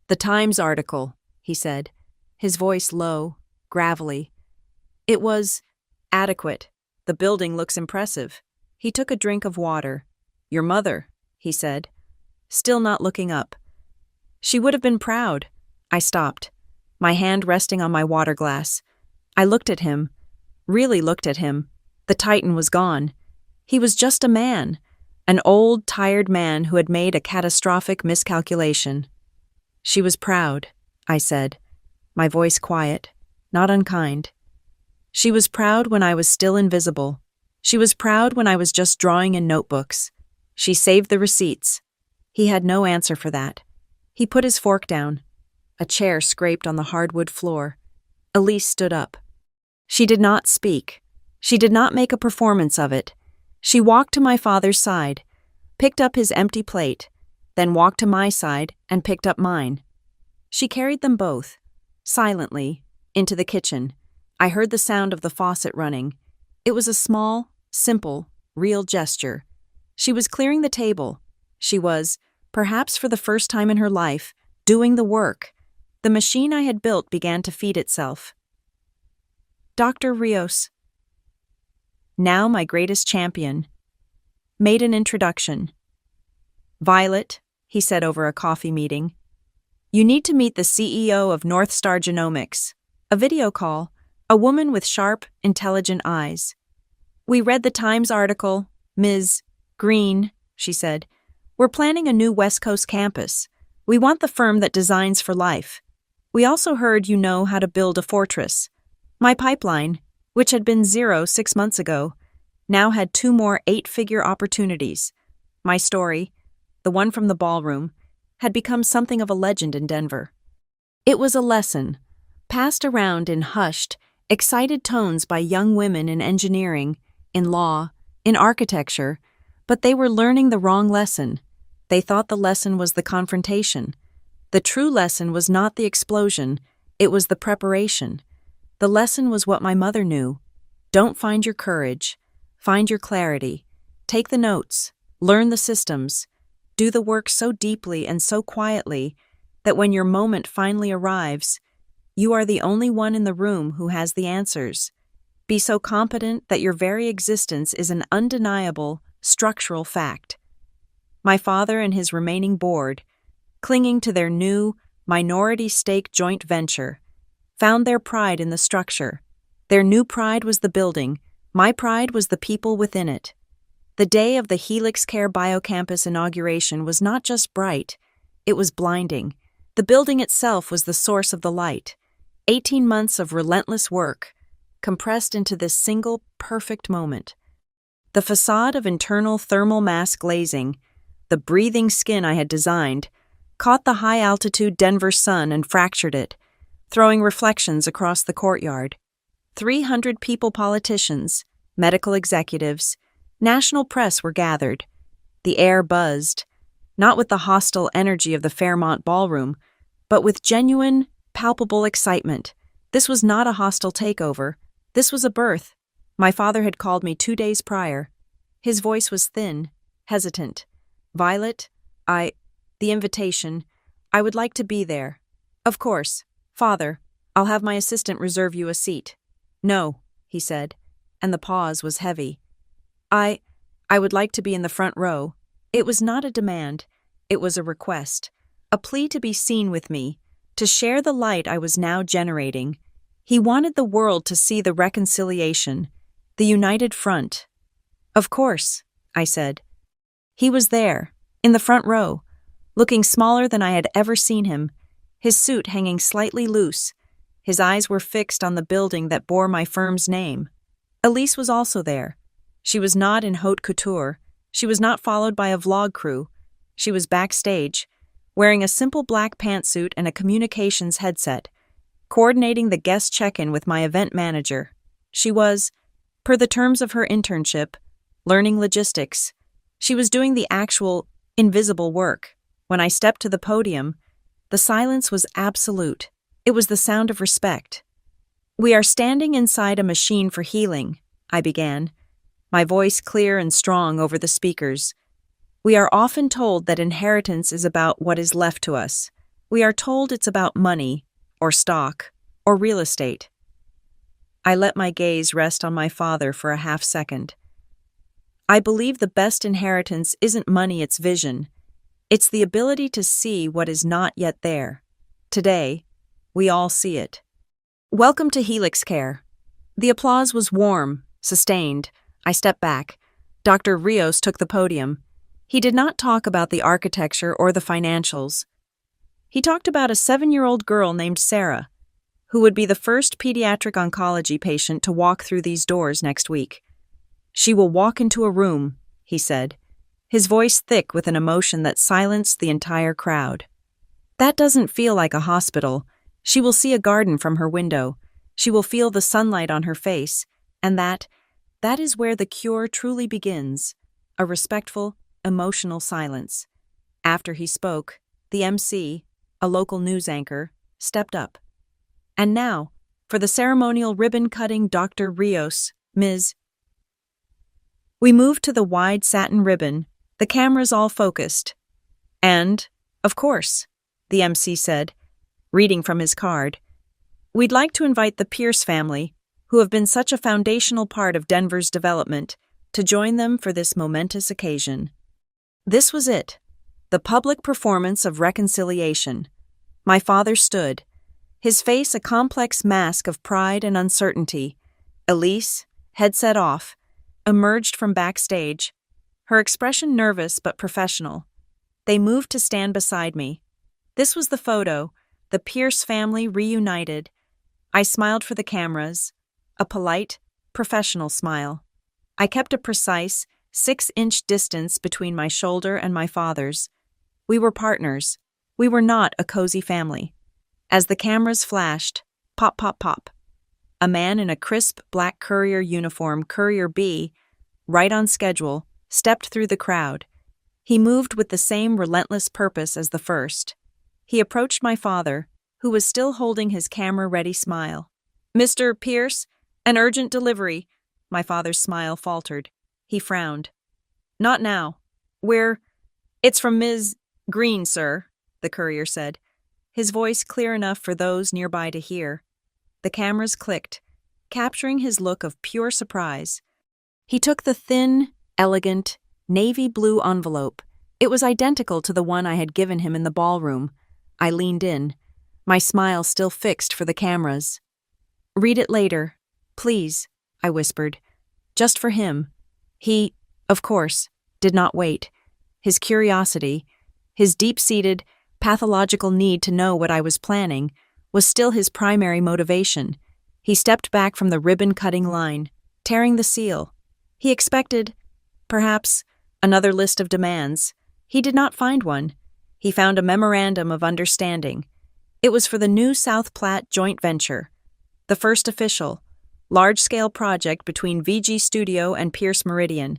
The Times article, he said, his voice low, gravelly. It was adequate. The building looks impressive. He took a drink of water. Your mother, he said, still not looking up. She would have been proud. I stopped, my hand resting on my water glass. I looked at him, really looked at him. The Titan was gone. He was just a man, an old, tired man who had made a catastrophic miscalculation. She was proud, I said, my voice quiet, not unkind. She was proud when I was still invisible. She was proud when I was just drawing in notebooks. She saved the receipts. He had no answer for that. He put his fork down. A chair scraped on the hardwood floor. Elise stood up. She did not speak. She did not make a performance of it. She walked to my father's side, picked up his empty plate, then walked to my side and picked up mine. She carried them both, silently, into the kitchen. I heard the sound of the faucet running. It was a small, simple, real gesture. She was clearing the table. She was, perhaps for the first time in her life, doing the work. The machine I had built began to feed itself. Dr. Rios, now my greatest champion, made an introduction. Violet, he said over a coffee meeting, you need to meet the CEO of North Star Genomics. A video call, a woman with sharp, intelligent eyes. We read the Times article, Ms. Green, she said. We're planning a new West Coast campus. We want the firm that designs for life. We also heard you know how to build a fortress. My pipeline, which had been 0 6 months ago, now had 2 more 8-figure opportunities. My story, the one from the ballroom, had become something of a legend in Denver. It was a lesson, passed around in hushed, excited tones by young women in engineering, in law, in architecture, but they were learning the wrong lesson. They thought the lesson was the confrontation. The true lesson was not the explosion, it was the preparation. The lesson was what my mother knew. Don't find your courage. Find your clarity. Take the notes. Learn the systems. Do the work so deeply and so quietly that when your moment finally arrives, you are the only one in the room who has the answers. Be so competent that your very existence is an undeniable, structural fact. My father and his remaining board, clinging to their new, minority stake joint venture, found their pride in the structure. Their new pride was the building. My pride was the people within it. The day of the Helix Care Biocampus inauguration was not just bright, it was blinding. The building itself was the source of the light. 18 months of relentless work, compressed into this single, perfect moment. The facade of internal thermal mass glazing, the breathing skin I had designed, caught the high-altitude Denver sun and fractured it, throwing reflections across the courtyard. 300 people politicians, medical executives, national press were gathered. The air buzzed, not with the hostile energy of the Fairmont ballroom, but with genuine, palpable excitement. This was not a hostile takeover. This was a birth. My father had called me 2 days prior. His voice was thin, hesitant. Violet, the invitation. I would like to be there. Of course. Father, I'll have my assistant reserve you a seat. No, he said, and the pause was heavy. I would like to be in the front row. It was not a demand. It was a request. A plea to be seen with me, to share the light I was now generating. He wanted the world to see the reconciliation, the united front. Of course, I said. He was there, in the front row, looking smaller than I had ever seen him, his suit hanging slightly loose. His eyes were fixed on the building that bore my firm's name. Elise was also there. She was not in haute couture. She was not followed by a vlog crew. She was backstage, wearing a simple black pantsuit and a communications headset, coordinating the guest check-in with my event manager. She was, per the terms of her internship, learning logistics. She was doing the actual, invisible work. When I stepped to the podium, the silence was absolute. It was the sound of respect. We are standing inside a machine for healing, I began, my voice clear and strong over the speakers. We are often told that inheritance is about what is left to us. We are told it's about money, or stock, or real estate. I let my gaze rest on my father for a half-second. I believe the best inheritance isn't money, it's vision. It's the ability to see what is not yet there. Today, we all see it. Welcome to Helix Care. The applause was warm, sustained. I stepped back. Dr. Rios took the podium. He did not talk about the architecture or the financials. He talked about a 7-year-old girl named Sarah, who would be the first pediatric oncology patient to walk through these doors next week. She will walk into a room, he said, his voice thick with an emotion that silenced the entire crowd. That doesn't feel like a hospital. She will see a garden from her window. She will feel the sunlight on her face, and that is where the cure truly begins, a respectful, emotional silence. After he spoke, the MC, a local news anchor, stepped up. And now, for the ceremonial ribbon-cutting, Dr. Rios, Ms. We moved to the wide satin ribbon, the cameras all focused. And, of course, the MC said, reading from his card, we'd like to invite the Pierce family, who have been such a foundational part of Denver's development, to join them for this momentous occasion. This was it, the public performance of reconciliation. My father stood, his face a complex mask of pride and uncertainty. Elise, headset off, emerged from backstage, her expression nervous but professional. They moved to stand beside me. This was the photo, the Pierce family reunited. I smiled for the cameras, a polite, professional smile. I kept a precise, 6-inch distance between my shoulder and my father's. We were partners. We were not a cozy family. As the cameras flashed, pop, pop, pop. A man in a crisp black courier uniform, Courier B, right on schedule, stepped through the crowd. He moved with the same relentless purpose as the first. He approached my father, who was still holding his camera-ready smile. "Mr. Pierce, an urgent delivery." My father's smile faltered. He frowned. "Not now. It's from Ms. Green, sir," the courier said, his voice clear enough for those nearby to hear. The cameras clicked, capturing his look of pure surprise. He took the thin, elegant, navy blue envelope. It was identical to the one I had given him in the ballroom. I leaned in, my smile still fixed for the cameras. "Read it later, please," I whispered. Just for him. He, of course, did not wait. His curiosity, his deep-seated, pathological need to know what I was planning, was still his primary motivation. He stepped back from the ribbon-cutting line, tearing the seal. He expected, perhaps, another list of demands. He did not find one. He found a memorandum of understanding. It was for the new South Platte joint venture, the first official, large-scale project between VG Studio and Pierce Meridian.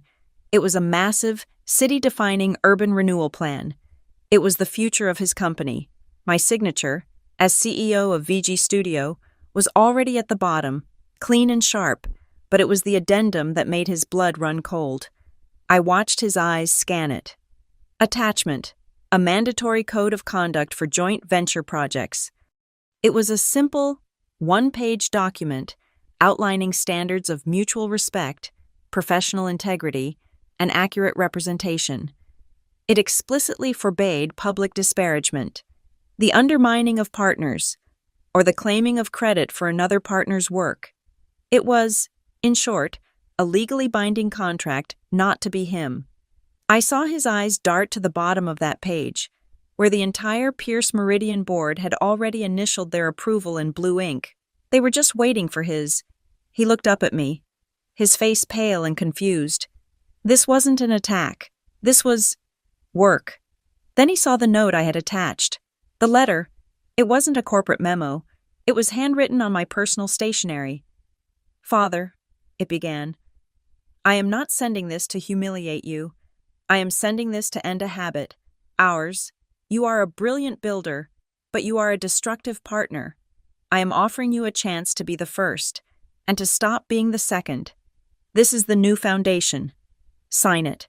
It was a massive, city-defining urban renewal plan. It was the future of his company. My signature, as CEO of VG Studio, was already at the bottom, clean and sharp, but it was the addendum that made his blood run cold. I watched his eyes scan it. Attachment, a mandatory code of conduct for joint venture projects. It was a simple, one-page document outlining standards of mutual respect, professional integrity, and accurate representation. It explicitly forbade public disparagement, the undermining of partners, or the claiming of credit for another partner's work. It was, in short, a legally binding contract not to be him. I saw his eyes dart to the bottom of that page, where the entire Pierce Meridian board had already initialed their approval in blue ink. They were just waiting for his. He looked up at me, his face pale and confused. This wasn't an attack. This was work. Then he saw the note I had attached. The letter. It wasn't a corporate memo. It was handwritten on my personal stationery. "Father," it began, "I am not sending this to humiliate you. I am sending this to end a habit. Ours. You are a brilliant builder, but you are a destructive partner. I am offering you a chance to be the first, and to stop being the second. This is the new foundation. Sign it."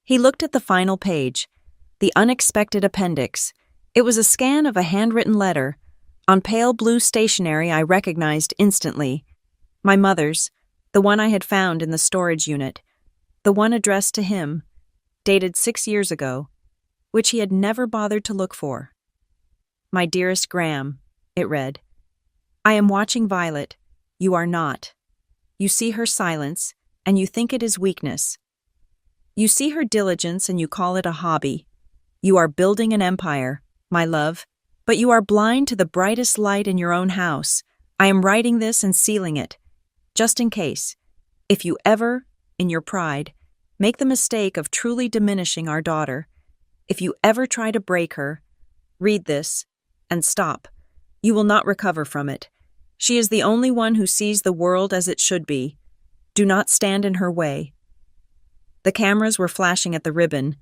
He looked at the final page, the unexpected appendix. It was a scan of a handwritten letter. On pale blue stationery I recognized instantly. My mother's, the one I had found in the storage unit, the one addressed to him, dated 6 years ago, which he had never bothered to look for. "My dearest Graham," it read, "I am watching Violet. You are not. You see her silence, and you think it is weakness. You see her diligence, and you call it a hobby. You are building an empire, my love, but you are blind to the brightest light in your own house. I am writing this and sealing it, just in case, if you ever, in your pride, make the mistake of truly diminishing our daughter. If you ever try to break her, read this, and stop. You will not recover from it. She is the only one who sees the world as it should be. Do not stand in her way." The cameras were flashing at the ribbon,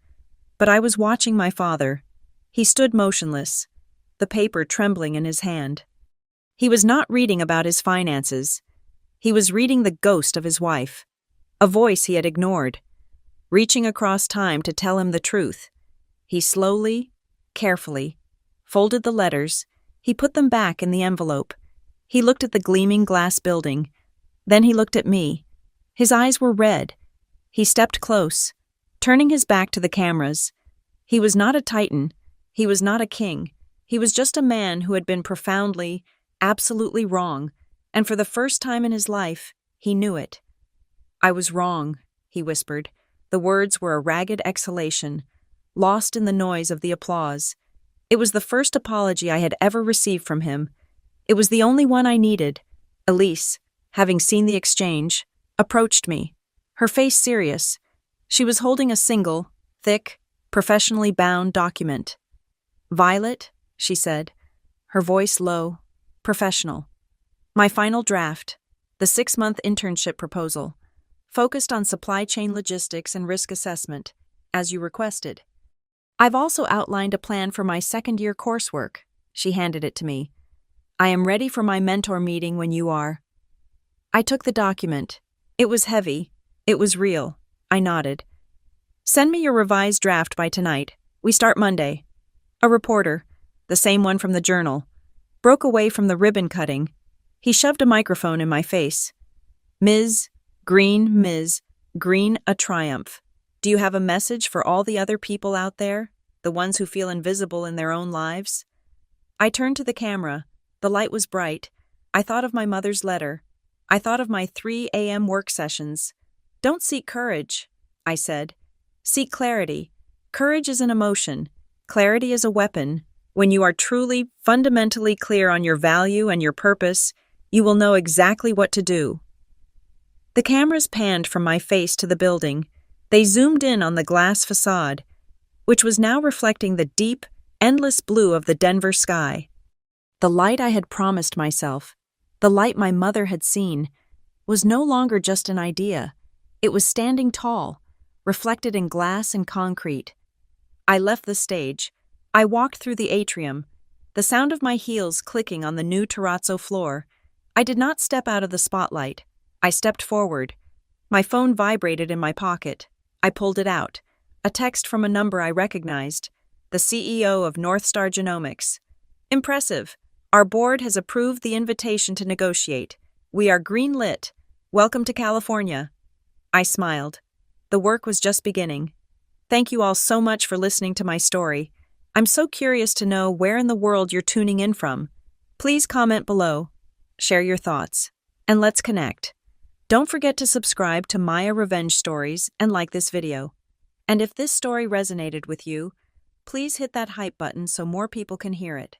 but I was watching my father. He stood motionless, the paper trembling in his hand. He was not reading about his finances. He was reading the ghost of his wife, a voice he had ignored, reaching across time to tell him the truth. He slowly, carefully, folded the letters. He put them back in the envelope. He looked at the gleaming glass building. Then he looked at me. His eyes were red. He stepped close, turning his back to the cameras. He was not a titan. He was not a king. He was just a man who had been profoundly, absolutely wrong, and for the first time in his life, he knew it. "I was wrong," he whispered. The words were a ragged exhalation, lost in the noise of the applause. It was the first apology I had ever received from him. It was the only one I needed. Elise, having seen the exchange, approached me, her face serious. She was holding a single, thick, professionally bound document. "Violet," she said, her voice low, professional. "My final draft, the 6-month internship proposal, focused on supply chain logistics and risk assessment, as you requested. I've also outlined a plan for my second-year coursework." She handed it to me. "I am ready for my mentor meeting when you are." I took the document. It was heavy. It was real. I nodded. "Send me your revised draft by tonight. We start Monday." A reporter, the same one from the Journal, broke away from the ribbon cutting. He shoved a microphone in my face. Ms. Green, a triumph. Do you have a message for all the other people out there, the ones who feel invisible in their own lives?" I turned to the camera. The light was bright. I thought of my mother's letter. I thought of my 3 a.m. work sessions. "Don't seek courage," I said. "Seek clarity. Courage is an emotion. Clarity is a weapon. When you are truly, fundamentally clear on your value and your purpose, you will know exactly what to do." The cameras panned from my face to the building. They zoomed in on the glass facade, which was now reflecting the deep, endless blue of the Denver sky. The light I had promised myself, the light my mother had seen, was no longer just an idea. It was standing tall, reflected in glass and concrete. I left the stage. I walked through the atrium, the sound of my heels clicking on the new terrazzo floor. I did not step out of the spotlight. I stepped forward. My phone vibrated in my pocket. I pulled it out. A text from a number I recognized. The CEO of Northstar Genomics. "Impressive. Our board has approved the invitation to negotiate. We are green-lit. Welcome to California." I smiled. The work was just beginning. Thank you all so much for listening to my story. I'm so curious to know where in the world you're tuning in from. Please comment below, share your thoughts, and let's connect. Don't forget to subscribe to Maya Revenge Stories and like this video. And if this story resonated with you, please hit that hype button so more people can hear it.